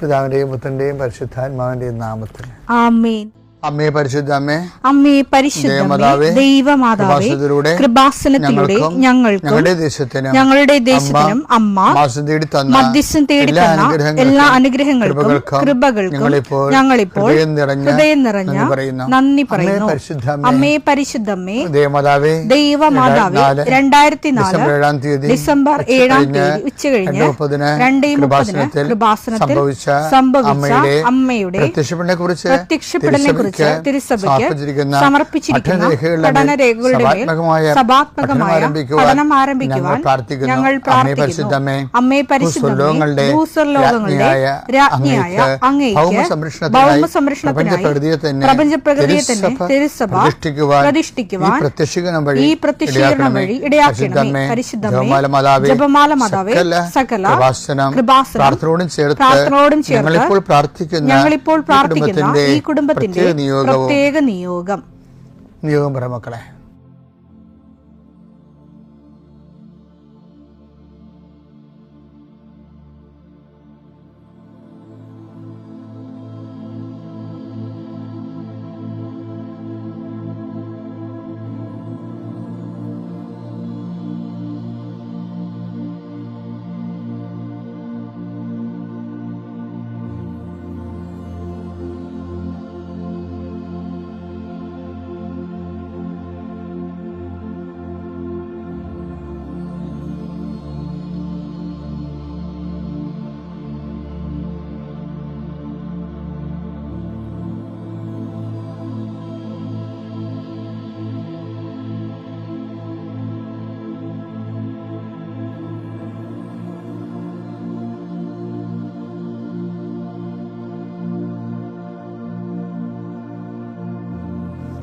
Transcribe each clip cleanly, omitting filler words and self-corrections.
പിതാവിന്റെയും പുത്രന്റെയും പരിശുദ്ധാത്മാവിന്റെയും നാമത്തിൽ ആമേൻ. അമ്മേ പരിശുദ്ധ അമ്മേ, അമ്മേ പരിശുദ്ധ ദൈവമാതാവേ, കൃപാസനത്തിലൂടെ ഞങ്ങൾക്കും ഞങ്ങളുടെ ദേശത്തിനും അമ്മ മധ്യസ്ഥം തേടി തന്ന എല്ലാ അനുഗ്രഹങ്ങൾക്കും കൃപകൾക്കും ഞങ്ങളിപ്പോൾ ഹൃദയം നിറഞ്ഞ നന്ദി പറയുന്നു. അമ്മേ പരിശുദ്ധമ്മേ ദൈവമാതാവേ, 2004 ഡിസംബർ 7 ഉച്ചകഴിഞ്ഞ് 2:30 കൃപാസനത്തിൽ സംഭവിച്ച അമ്മയുടെ പ്രത്യക്ഷപ്പെടലിനെ കുറിച്ച് തിരുസഭയ്ക്ക് സമർപ്പിച്ചിരിക്കുന്ന പഠനരേഖകളുടെ മേൽ സഭാത്മകമായ പഠനം ആരംഭിക്കുവാൻ ഞങ്ങൾ പ്രാർത്ഥിക്കുന്നു. അമ്മേ പരിശുദ്ധമേ, ഭൂസ്വർലോകങ്ങളുടെ രാജ്ഞിയായ അങ്ങേയ്ക്ക് ഭൗമസംരക്ഷണത്തിനായി പ്രപഞ്ചപ്രകൃതിയെ തന്നെ തിരുസഭ പ്രതിഷ്ഠിക്കുവാൻ ഈ പ്രത്യക്ഷീകരണം വഴി ഇടയാക്കണമേ. പരിശുദ്ധമേ, ജപമാല മാതാവേ, സകല കൃപാസനം പ്രാർത്ഥനയോടും ചേർത്ത് ഞങ്ങളിപ്പോൾ പ്രാർത്ഥിക്കുന്ന ഈ കുടുംബത്തിന്റെ പ്രത്യേക നിയോഗം പറ മക്കളെ.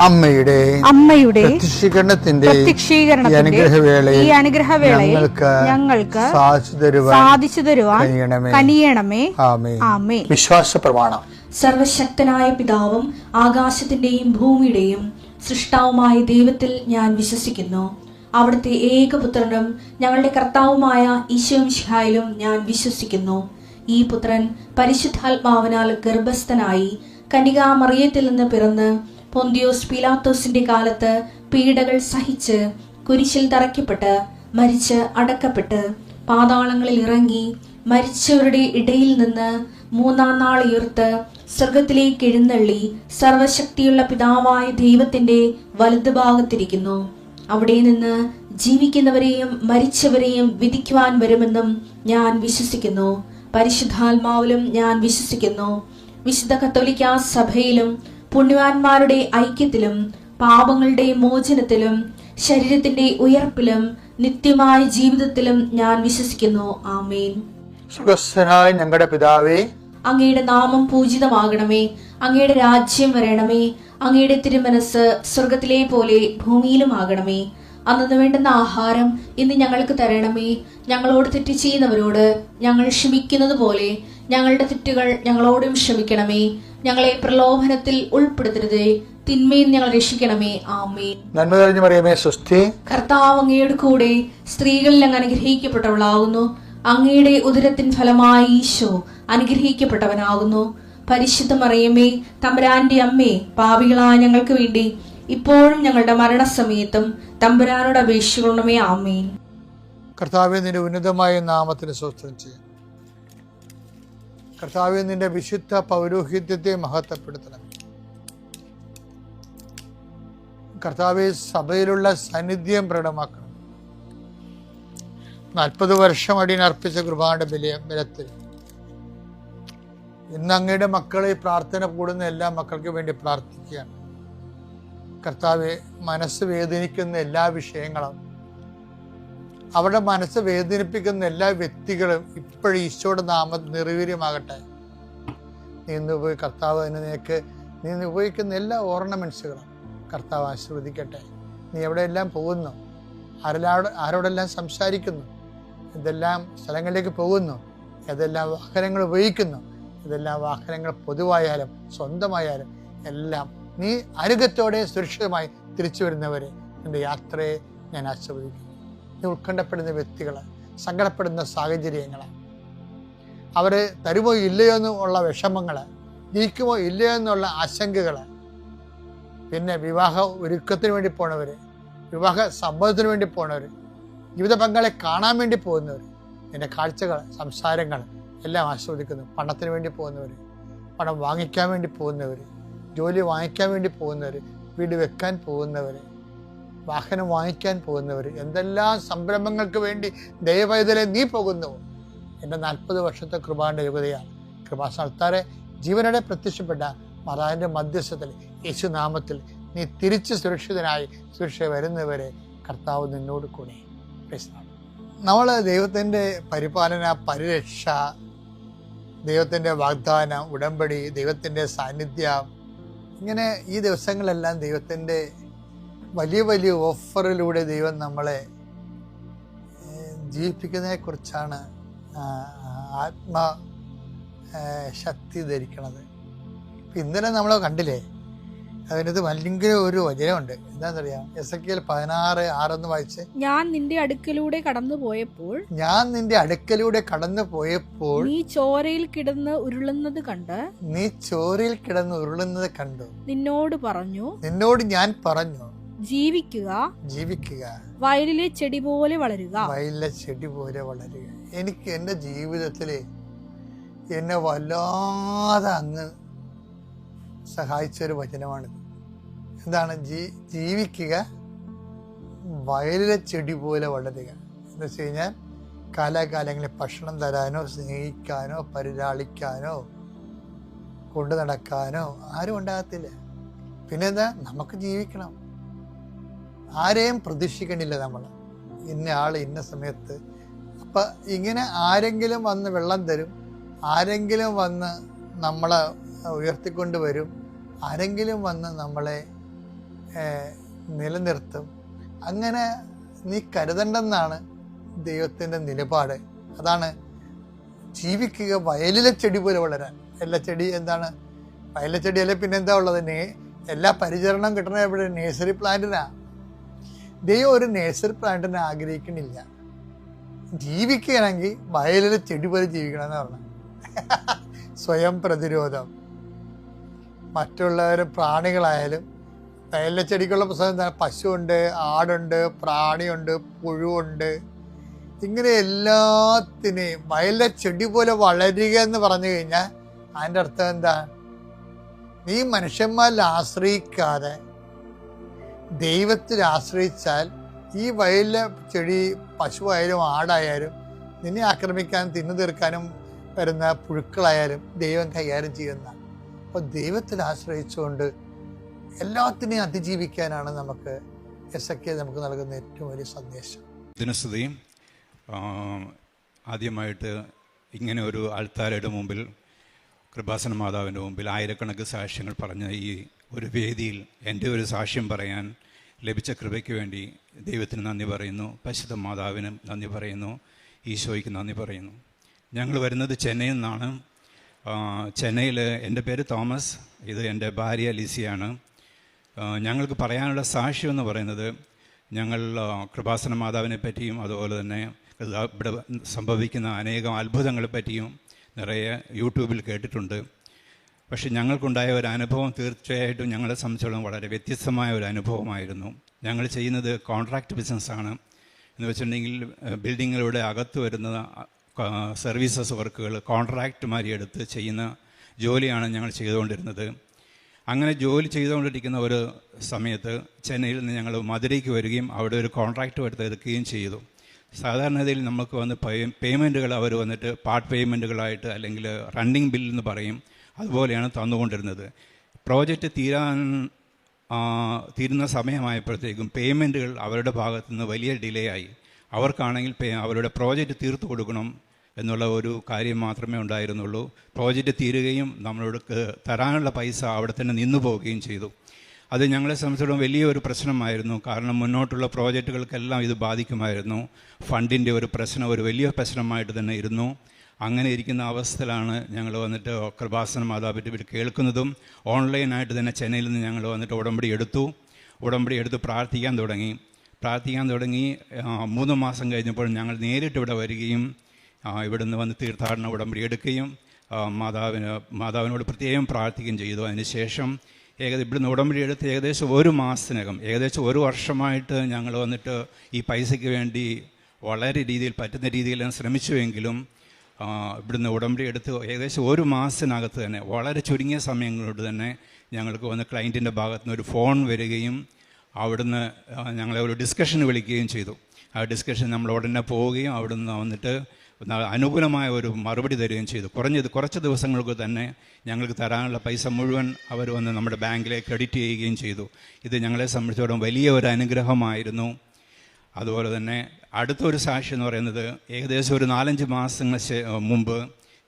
അമ്മയുടെ പ്രത്യക്ഷീകരണത്തിന്റെ ഈ അനുഗ്രഹവേളയിൽ ഞങ്ങൾക്ക് സാധിച്ചു തരുവാൻ കനിയണമേ. ആമേൻ. വിശ്വാസ പ്രമാണം. സർവശക്തനായ പിതാവും ആകാശത്തിന്റെയും ഭൂമിയുടെയും സൃഷ്ടാവുമായ ദൈവത്തിൽ ഞാൻ വിശ്വസിക്കുന്നു. അവിടുത്തെ ഏകപുത്രനും ഞങ്ങളുടെ കർത്താവുമായ ഈശോ മിശിഹായിലും ഞാൻ വിശ്വസിക്കുന്നു. ഈ പുത്രൻ പരിശുദ്ധാത്മാവിനാൽ ഗർഭസ്ഥനായി കന്യകാമറിയത്തിൽ നിന്ന് പിറന്ന് പൊന്തിയോസ് പീലാത്തോസിന്റെ കാലത്ത് പീഡകൾ സഹിച്ച് കുരിശിൽ തറയ്ക്കപ്പെട്ട് മരിച്ച് അടക്കപ്പെട്ട് പാതാളങ്ങളിൽ ഇറങ്ങി മരിച്ചവരുടെ ഇടയിൽ നിന്ന് 3-ാം നാൾ ഉയർത്ത് സ്വർഗത്തിലേക്ക് എഴുന്നള്ളി സർവശക്തിയുള്ള പിതാവായ ദൈവത്തിന്റെ വലതുഭാഗത്തിരിക്കുന്നു. അവിടെ നിന്ന് ജീവിക്കുന്നവരെയും മരിച്ചവരെയും വിധിക്കുവാൻ വരുമെന്നും ഞാൻ വിശ്വസിക്കുന്നു. പരിശുദ്ധാത്മാവിലും ഞാൻ വിശ്വസിക്കുന്നു. വിശുദ്ധ കത്തോലിക്കാ സഭയിലും പുണ്യവാന്മാരുടെ ഐക്യത്തിലും പാപങ്ങളുടെ മോചനത്തിലും ശരീരത്തിന്റെ ഉയർപ്പിലും നിത്യമായ ജീവിതത്തിലും ഞാൻ വിശ്വസിക്കുന്നു. ആമേൻ. സുഖസ്ഥനായ ഞങ്ങളുടെ പിതാവേ, അങ്ങയുടെ നാമം പൂജിതമാകണമേ. അങ്ങയുടെ രാജ്യം വരണമേ. അങ്ങയുടെ തിരുമനസ് സ്വർഗത്തിലെ പോലെ ഭൂമിയിലും ആകണമേ. അന്നു വേണ്ടുന്ന ആഹാരം ഇന്ന് ഞങ്ങൾക്ക് തരണമേ. ഞങ്ങളോട് തെറ്റ് ചെയ്യുന്നവരോട് ഞങ്ങൾ ക്ഷമിക്കുന്നത് പോലെ ഞങ്ങളുടെ തെറ്റുകൾ ഞങ്ങളോടും ക്ഷമിക്കണമേ. ഞങ്ങളെ പ്രലോഭനത്തിൽ ഉൾപ്പെടുത്തരുതേ, തിന്മയിൽ ഞങ്ങൾ രക്ഷിക്കണമേ. ആമേൻ. നന്മ നിറഞ്ഞ മറിയമേ, സ്വസ്തി. കർത്താവ് അങ്ങയുടെ കൂടെ സ്ത്രീകളിൽ അങ്ങ് അനുഗ്രഹിക്കപ്പെട്ടവളാകുന്നു. അങ്ങയുടെ ഉദരത്തിൻ ഫലമായി ഈശോ അനുഗ്രഹിക്കപ്പെട്ടവനാകുന്നു. പരിശുദ്ധ മറിയമേ, തമ്പുരാന്റെ അമ്മേ, പാപികളായ ഞങ്ങൾക്ക് വേണ്ടി ഇപ്പോഴും ഞങ്ങളുടെ മരണസമയത്തും തമ്പുരാനോട് അപേക്ഷിക്കണമേ. ആമേൻ. കർത്താവേ, നിന്റെ ഉന്നതമായ നാമത്തിന് സ്തോത്രം ചെയ്യാം. കർത്താവേ, നിന്റെ വിശുദ്ധ പൗരോഹിത്യത്തെ മഹത്വപ്പെടുത്തണം. കർത്താവേ, സഭയിലുള്ള സാന്നിധ്യം പ്രകടമാക്കണം. 40 വർഷം അടിയനർപ്പിച്ച കൃപാന്റെ ബലത്തിൽ ഇന്ന് അങ്ങയുടെ മക്കളെ പ്രാർത്ഥന കൂടുന്ന എല്ലാ മക്കൾക്ക് വേണ്ടി പ്രാർത്ഥിക്കുകയാണ്. കർത്താവെ, മനസ്സ് വേദനിക്കുന്ന എല്ലാ വിഷയങ്ങളും, അവരുടെ മനസ്സ് വേദനിപ്പിക്കുന്ന എല്ലാ വ്യക്തികളും ഇപ്പോഴും ഈശോയുടെ നാമം നിർവീര്യമാകട്ടെ. കർത്താവ് നീ ഉപയോഗിക്കുന്ന എല്ലാ ഓർണമെന്റ്സുകളും കർത്താവ് ആശീർവദിക്കട്ടെ. നീ എവിടെയെല്ലാം പോകുന്നു, ആരോടെല്ലാം സംസാരിക്കുന്നു, ഇതെല്ലാം സ്ഥലങ്ങളിലേക്ക് പോകുന്നു, ഏതെല്ലാം വാഹനങ്ങൾ ഉപയോഗിക്കുന്നു, ഇതെല്ലാം വാഹനങ്ങൾ പൊതുവായാലും സ്വന്തമായാലും എല്ലാം നീ അനുഗത്തോടെ സുരക്ഷിതമായി തിരിച്ചു വരുന്നവരെ നിന്റെ യാത്രയെ ഞാൻ ആശീർവദിക്കുന്നു. നീ ഉത്കണ്ഠപ്പെടുന്ന വ്യക്തികൾ, സങ്കടപ്പെടുന്ന സാഹചര്യങ്ങൾ, അവർ തരുമോ ഇല്ലയോ എന്നുള്ള വിഷമങ്ങൾ, ജയിക്കുമോ ഇല്ലയോ എന്നുള്ള ആശങ്കകൾ, പിന്നെ വിവാഹ ഒരുക്കത്തിന് വേണ്ടി പോണവർ, വിവാഹ സമ്മതത്തിന് വേണ്ടി പോണവർ, ജീവിത പങ്കാളെ കാണാൻ വേണ്ടി പോകുന്നവർ, പിന്നെ കാഴ്ചകൾ, സംസാരങ്ങൾ എല്ലാം ആസ്വദിക്കുന്നു. പണത്തിന് വേണ്ടി പോകുന്നവർ, പണം വാങ്ങിക്കാൻ വേണ്ടി പോകുന്നവർ, ജോലി വാങ്ങിക്കാൻ വേണ്ടി പോകുന്നവർ, വീട് വെക്കാൻ പോകുന്നവർ, വാഹനം വാങ്ങിക്കാൻ പോകുന്നവർ, എന്തെല്ലാം സംരംഭങ്ങൾക്ക് വേണ്ടി ദൈവവൈതലെ നീ പോകുന്നു. എൻ്റെ 40 വർഷത്തെ കൃപാന്റെ യോഗ്യതയാണ്. കൃപാസ്ഥാനത്താറെ ജീവനോടെ പ്രത്യക്ഷപ്പെട്ട മാതാവിൻ്റെ മധ്യസ്ഥത്തിൽ യേശുനാമത്തിൽ നീ തിരിച്ച് സുരക്ഷിതനായി സുരക്ഷ വരുന്നവരെ കർത്താവ് നിന്നോട് കൂടെ. നമ്മൾ ദൈവത്തിൻ്റെ പരിപാലന, പരിരക്ഷ, ദൈവത്തിൻ്റെ വാഗ്ദാനം, ഉടമ്പടി, ദൈവത്തിൻ്റെ സാന്നിധ്യം, ഇങ്ങനെ ഈ ദിവസങ്ങളെല്ലാം ദൈവത്തിൻ്റെ വലിയ വലിയ ഓഫറിലൂടെ ദൈവം നമ്മളെ ജീവിപ്പിക്കുന്നതിനെ കുറിച്ചാണ് ആത്മശക്തി ധരിക്കണത്. ഇന്നലെ നമ്മൾ കണ്ടില്ലേ, അതിനകത്ത് ഭയങ്കര ഒരു വചനമുണ്ട്. എന്താണെന്നറിയാം? എസെക്കിയേൽ 16:6 വായിച്ച്, ഞാൻ നിന്റെ അടുക്കലൂടെ കടന്നു പോയപ്പോൾ നീ ചോരയിൽ കിടന്ന് ഉരുളുന്നത് കണ്ട് നിന്നോട് ഞാൻ പറഞ്ഞു ജീവിക്കുക, വയലിലെ ചെടി പോലെ വളരുക. എനിക്ക് എൻ്റെ ജീവിതത്തില് എന്നെ വല്ലാതെ അങ്ങ് സഹായിച്ചൊരു വചനമാണിത്. എന്താണ്? ജീവിക്കുക, വയലിലെ ചെടി പോലെ വളരുക. എന്ന് വെച്ച് കഴിഞ്ഞാൽ കാലാകാലങ്ങളിൽ ഭക്ഷണം തരാനോ സ്നേഹിക്കാനോ പരിലാളിക്കാനോ കൊണ്ടു നടക്കാനോ ആരും ഉണ്ടാകത്തില്ല. പിന്നെന്താ? നമുക്ക് ജീവിക്കണം. ആരെയും പ്രതീക്ഷിക്കണില്ല നമ്മൾ, ഇന്ന ആൾ ഇന്ന സമയത്ത്. അപ്പം ഇങ്ങനെ ആരെങ്കിലും വന്ന് വെള്ളം തരും, ആരെങ്കിലും വന്ന് നമ്മളെ ഉയർത്തിക്കൊണ്ട് വരും, ആരെങ്കിലും വന്ന് നമ്മളെ നിലനിർത്തും. അങ്ങനെ നീ കരുതണ്ടെന്നാണ് ദൈവത്തിൻ്റെ നിലപാട്. അതാണ് ജീവിക്കുക, വയലിലെ ചെടി പോലെ വളരാൻ. എല്ലാ ചെടി എന്താണ്? വയലിലെ ചെടിയല്ലേ പിന്നെന്താ ഉള്ളത്? എല്ലാ പരിചരണം കിട്ടണ എവിടെ? നേഴ്സറി പ്ലാന്റിനാ. ദൈവം ഒരു നേഴ്സറി പ്ലാന്റിനെ ആഗ്രഹിക്കണില്ല. ജീവിക്കുകയാണെങ്കിൽ വയലിലെ ചെടി പോലെ ജീവിക്കണം എന്ന് പറഞ്ഞു. സ്വയം പ്രതിരോധം. മറ്റുള്ളവർ പ്രാണികളായാലും വയലിലെ ചെടിക്കുള്ള പുസ്തകം എന്താണ്? പശുവുണ്ട്, ആടുണ്ട്, പ്രാണിയുണ്ട്, പുഴുവുണ്ട്. ഇങ്ങനെ എല്ലാത്തിനെയും വയലിലെ ചെടി പോലെ വളരുക എന്ന് പറഞ്ഞു കഴിഞ്ഞാൽ അതിൻ്റെ അർത്ഥം എന്താ? നീ മനുഷ്യന്മാരിൽ ആശ്രയിക്കാതെ ദൈവത്തിൽ ആശ്രയിച്ചാൽ ഈ വയലിലെ ചെടി, പശുവായാലും ആടായാലും നിന്നെ ആക്രമിക്കാനും തിന്നു തീർക്കാനും വരുന്ന പുഴുക്കളായാലും ദൈവം കൈകാര്യം ചെയ്യുന്ന. അപ്പോൾ ദൈവത്തിൽ ആശ്രയിച്ചുകൊണ്ട് എല്ലാത്തിനെയും അതിജീവിക്കാനാണ് നമുക്ക് എസെക്കിയേൽ നമുക്ക് നൽകുന്ന ഏറ്റവും വലിയ സന്ദേശം. ദിനസ്തുതിയും ആദ്യമായിട്ട് ഇങ്ങനെ ഒരു ആൾത്താരയുടെ മുമ്പിൽ, കൃപാസന മാതാവിൻ്റെ മുമ്പിൽ ആയിരക്കണക്കിന് സാക്ഷ്യങ്ങൾ പറഞ്ഞ ഈ ഒരു വേദിയിൽ എൻ്റെ ഒരു സാക്ഷ്യം പറയാൻ ലഭിച്ച കൃപയ്ക്ക് വേണ്ടി ദൈവത്തിന് നന്ദി പറയുന്നു. പരിശുദ്ധ മാതാവിനും നന്ദി പറയുന്നു. ഈശോയ്ക്ക് നന്ദി പറയുന്നു. ഞങ്ങൾ വരുന്നത് ചെന്നൈയിൽ നിന്നാണ്. ചെന്നൈയിൽ എൻ്റെ പേര് തോമസ്, ഇത് എൻ്റെ ഭാര്യ ലിസിയാണ്. ഞങ്ങൾക്ക് പറയാനുള്ള സാക്ഷ്യം എന്ന് പറയുന്നത്, ഞങ്ങൾ കൃപാസന മാതാവിനെ പറ്റിയും അതുപോലെ തന്നെ ഇവിടെ സംഭവിക്കുന്ന അനേകം അത്ഭുതങ്ങളെ പറ്റിയും നിറയെ യൂട്യൂബിൽ കേട്ടിട്ടുണ്ട്. പക്ഷെ ഞങ്ങൾക്കുണ്ടായ ഒരു അനുഭവം തീർച്ചയായിട്ടും ഞങ്ങളെ സംബന്ധിച്ചോളം വളരെ വ്യത്യസ്തമായ ഒരു അനുഭവമായിരുന്നു. ഞങ്ങൾ ചെയ്യുന്നത് കോൺട്രാക്റ്റ് ബിസിനസ്സാണ്. എന്ന് വെച്ചിട്ടുണ്ടെങ്കിൽ ബിൽഡിങ്ങിലൂടെ അകത്ത് വരുന്ന സർവീസസ് വർക്കുകൾ കോൺട്രാക്റ്റ് മാതിരി എടുത്ത് ചെയ്യുന്ന ജോലിയാണ് ഞങ്ങൾ ചെയ്തുകൊണ്ടിരുന്നത്. അങ്ങനെ ജോലി ചെയ്തുകൊണ്ടിരിക്കുന്ന ഒരു സമയത്ത് ചെന്നൈയിൽ നിന്ന് ഞങ്ങൾ മധുരയ്ക്ക് വരികയും അവിടെ ഒരു കോൺട്രാക്റ്റ് എടുക്കുകയും ചെയ്തു. സാധാരണഗതിയിൽ നമുക്ക് വന്ന് പേയ്മെൻറ്റുകൾ അവർ വന്നിട്ട് പാർട്ട് പേയ്മെൻറ്റുകളായിട്ട് അല്ലെങ്കിൽ റണ്ണിങ് ബിൽ എന്ന് പറയും, അതുപോലെയാണ് തന്നുകൊണ്ടിരുന്നത്. പ്രോജക്റ്റ് തീരുന്ന സമയമായപ്പോഴത്തേക്കും പേയ്മെൻറ്റുകൾ അവരുടെ ഭാഗത്തു നിന്ന് വലിയ ഡിലേ ആയി. അവർക്കാണെങ്കിൽ അവരുടെ പ്രോജക്റ്റ് തീർത്തു കൊടുക്കണം എന്നുള്ള ഒരു കാര്യം മാത്രമേ ഉണ്ടായിരുന്നുള്ളൂ. പ്രോജക്റ്റ് തീരുകയും നമ്മളോട് തരാനുള്ള പൈസ അവിടെ തന്നെ നിന്നു പോവുകയും ചെയ്തു. അത് ഞങ്ങളെ സംബന്ധിച്ചിടത്തോളം വലിയൊരു പ്രശ്നമായിരുന്നു. കാരണം മുന്നോട്ടുള്ള പ്രോജക്റ്റുകൾക്കെല്ലാം ഇത് ബാധിക്കുമായിരുന്നു. ഫണ്ടിൻ്റെ ഒരു പ്രശ്നം ഒരു വലിയ പ്രശ്നമായിട്ട് തന്നെ ഇരുന്നു. അങ്ങനെ ഇരിക്കുന്ന അവസ്ഥയിലാണ് ഞങ്ങൾ വന്നിട്ട് കൃപാസന മാതാപിതാക്കൾ കേൾക്കുന്നതും ഓൺലൈനായിട്ട് തന്നെ ചെന്നൈയിൽ നിന്ന് ഞങ്ങൾ വന്നിട്ട് ഉടമ്പടി എടുത്ത് പ്രാർത്ഥിക്കാൻ തുടങ്ങി. 3 മാസം കഴിഞ്ഞപ്പോൾ ഞങ്ങൾ നേരിട്ട് ഇവിടെ വരികയും ഇവിടുന്ന് വന്ന് തീർത്ഥാടന ഉടമ്പടി എടുക്കുകയും മാതാവിനോട് പ്രത്യേകം പ്രാർത്ഥിക്കുകയും ചെയ്തു. അതിനുശേഷം ഇവിടുന്ന് ഉടമ്പടി എടുത്ത് ഏകദേശം 1 മാസത്തിനകം, ഏകദേശം 1 വർഷമായിട്ട് ഞങ്ങൾ വന്നിട്ട് ഈ പൈസയ്ക്ക് വേണ്ടി വളരെ രീതിയിൽ പറ്റുന്ന രീതിയിൽ ശ്രമിച്ചുവെങ്കിലും ഇവിടുന്ന് ഉടമ്പടി എടുത്ത് ഏകദേശം 1 മാസത്തിനകത്ത് തന്നെ വളരെ ചുരുങ്ങിയ സമയങ്ങളോട് തന്നെ ഞങ്ങൾക്ക് വന്ന് ക്ലയൻറ്റിൻ്റെ ഭാഗത്തു നിന്ന് ഒരു ഫോൺ വരികയും അവിടുന്ന് ഞങ്ങളെ ഒരു ഡിസ്കഷന് വിളിക്കുകയും ചെയ്തു. ആ ഡിസ്കഷൻ നമ്മൾ ഉടനെ പോവുകയും അവിടുന്ന് വന്നിട്ട് അനുകൂലമായ ഒരു മറുപടി തരികയും ചെയ്തു. കുറച്ച് ദിവസങ്ങൾക്ക് തന്നെ ഞങ്ങൾക്ക് തരാനുള്ള പൈസ മുഴുവൻ അവർ വന്ന് നമ്മുടെ ബാങ്കിലേക്ക് ക്രെഡിറ്റ് ചെയ്യുകയും ചെയ്തു. ഇത് ഞങ്ങളെ സംബന്ധിച്ചിടത്തോളം വലിയ ഒരു അനുഗ്രഹമായിരുന്നു. അതുപോലെ തന്നെ അടുത്തൊരു സാക്ഷി എന്ന് പറയുന്നത് ഏകദേശം ഒരു 4-5 മാസങ്ങൾ മുമ്പ്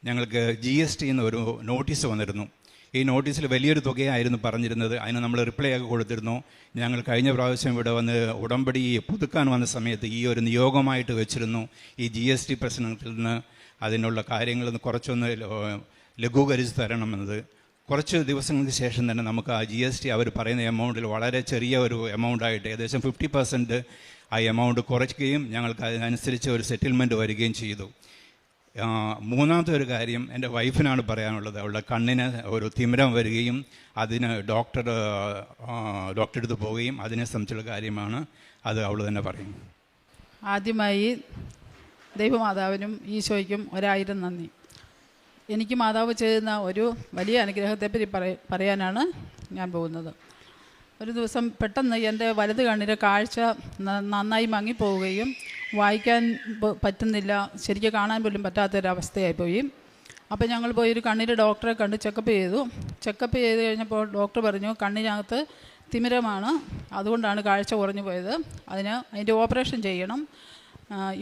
ഞങ്ങൾക്ക് GST എന്നൊരു നോട്ടീസ് വന്നിരുന്നു. ഈ നോട്ടീസിൽ വലിയൊരു തുകയായിരുന്നു പറഞ്ഞിരുന്നത്. അതിന് നമ്മൾ റിപ്ലൈ ഒക്കെ കൊടുത്തിരുന്നു. ഞങ്ങൾ കഴിഞ്ഞ പ്രാവശ്യം ഇവിടെ വന്ന് ഉടമ്പടി പുതുക്കാൻ വന്ന സമയത്ത് ഈ ഒരു നിയോഗമായിട്ട് വെച്ചിരുന്നു, ഈ GST പ്രശ്നത്തിൽ നിന്ന് അതിനുള്ള കാര്യങ്ങളൊന്ന് കുറച്ചൊന്ന് ലഘൂകരിച്ച് തരണമെന്നത്. കുറച്ച് ദിവസങ്ങൾക്ക് ശേഷം തന്നെ നമുക്ക് ആ GST അവർ പറയുന്ന എമൗണ്ടിൽ വളരെ ചെറിയ ഒരു എമൗണ്ടായിട്ട് ഏകദേശം 50% ആ എമൗണ്ട് കുറയ്ക്കുകയും ഞങ്ങൾക്ക് അതിനനുസരിച്ച് ഒരു സെറ്റിൽമെൻറ്റ് വരികയും ചെയ്തു. മൂന്നാമത്തെ ഒരു കാര്യം എൻ്റെ വൈഫിനാണ് പറയാനുള്ളത്. അവളുടെ കണ്ണിന് ഒരു തിമിരം വരികയും അതിന് ഡോക്ടർ അടുത്ത് പോവുകയും അതിനെ സംബന്ധിച്ചുള്ള കാര്യമാണ്. അത് അവൾ തന്നെ പറയും. ആദ്യമായി ദൈവമാതാവിനും ഈശോയ്ക്കും 1000 നന്ദി. എനിക്ക് മാതാവ് ചെയ്യുന്ന ഒരു വലിയ അനുഗ്രഹത്തെപ്പറ്റി പറയാനാണ് ഞാൻ പോകുന്നത്. ഒരു ദിവസം പെട്ടെന്ന് എൻ്റെ വലത് കണ്ണിൻ്റെ കാഴ്ച നന്നായി മങ്ങിപ്പോവുകയും വായിക്കാൻ പറ്റുന്നില്ല, ശരിക്കും കാണാൻ പോലും പറ്റാത്തൊരവസ്ഥയായിപ്പോയി. അപ്പോൾ ഞങ്ങൾ പോയി ഒരു കണ്ണിൻ്റെ ഡോക്ടറെ കണ്ട് ചെക്കപ്പ് ചെയ്തു. ചെക്കപ്പ് ചെയ്ത് കഴിഞ്ഞപ്പോൾ ഡോക്ടർ പറഞ്ഞു മാതാവിനകത്ത് തിമിരമാണ്, അതുകൊണ്ടാണ് കാഴ്ച കുറഞ്ഞു പോയത്, അതിൻ്റെ ഓപ്പറേഷൻ ചെയ്യണം.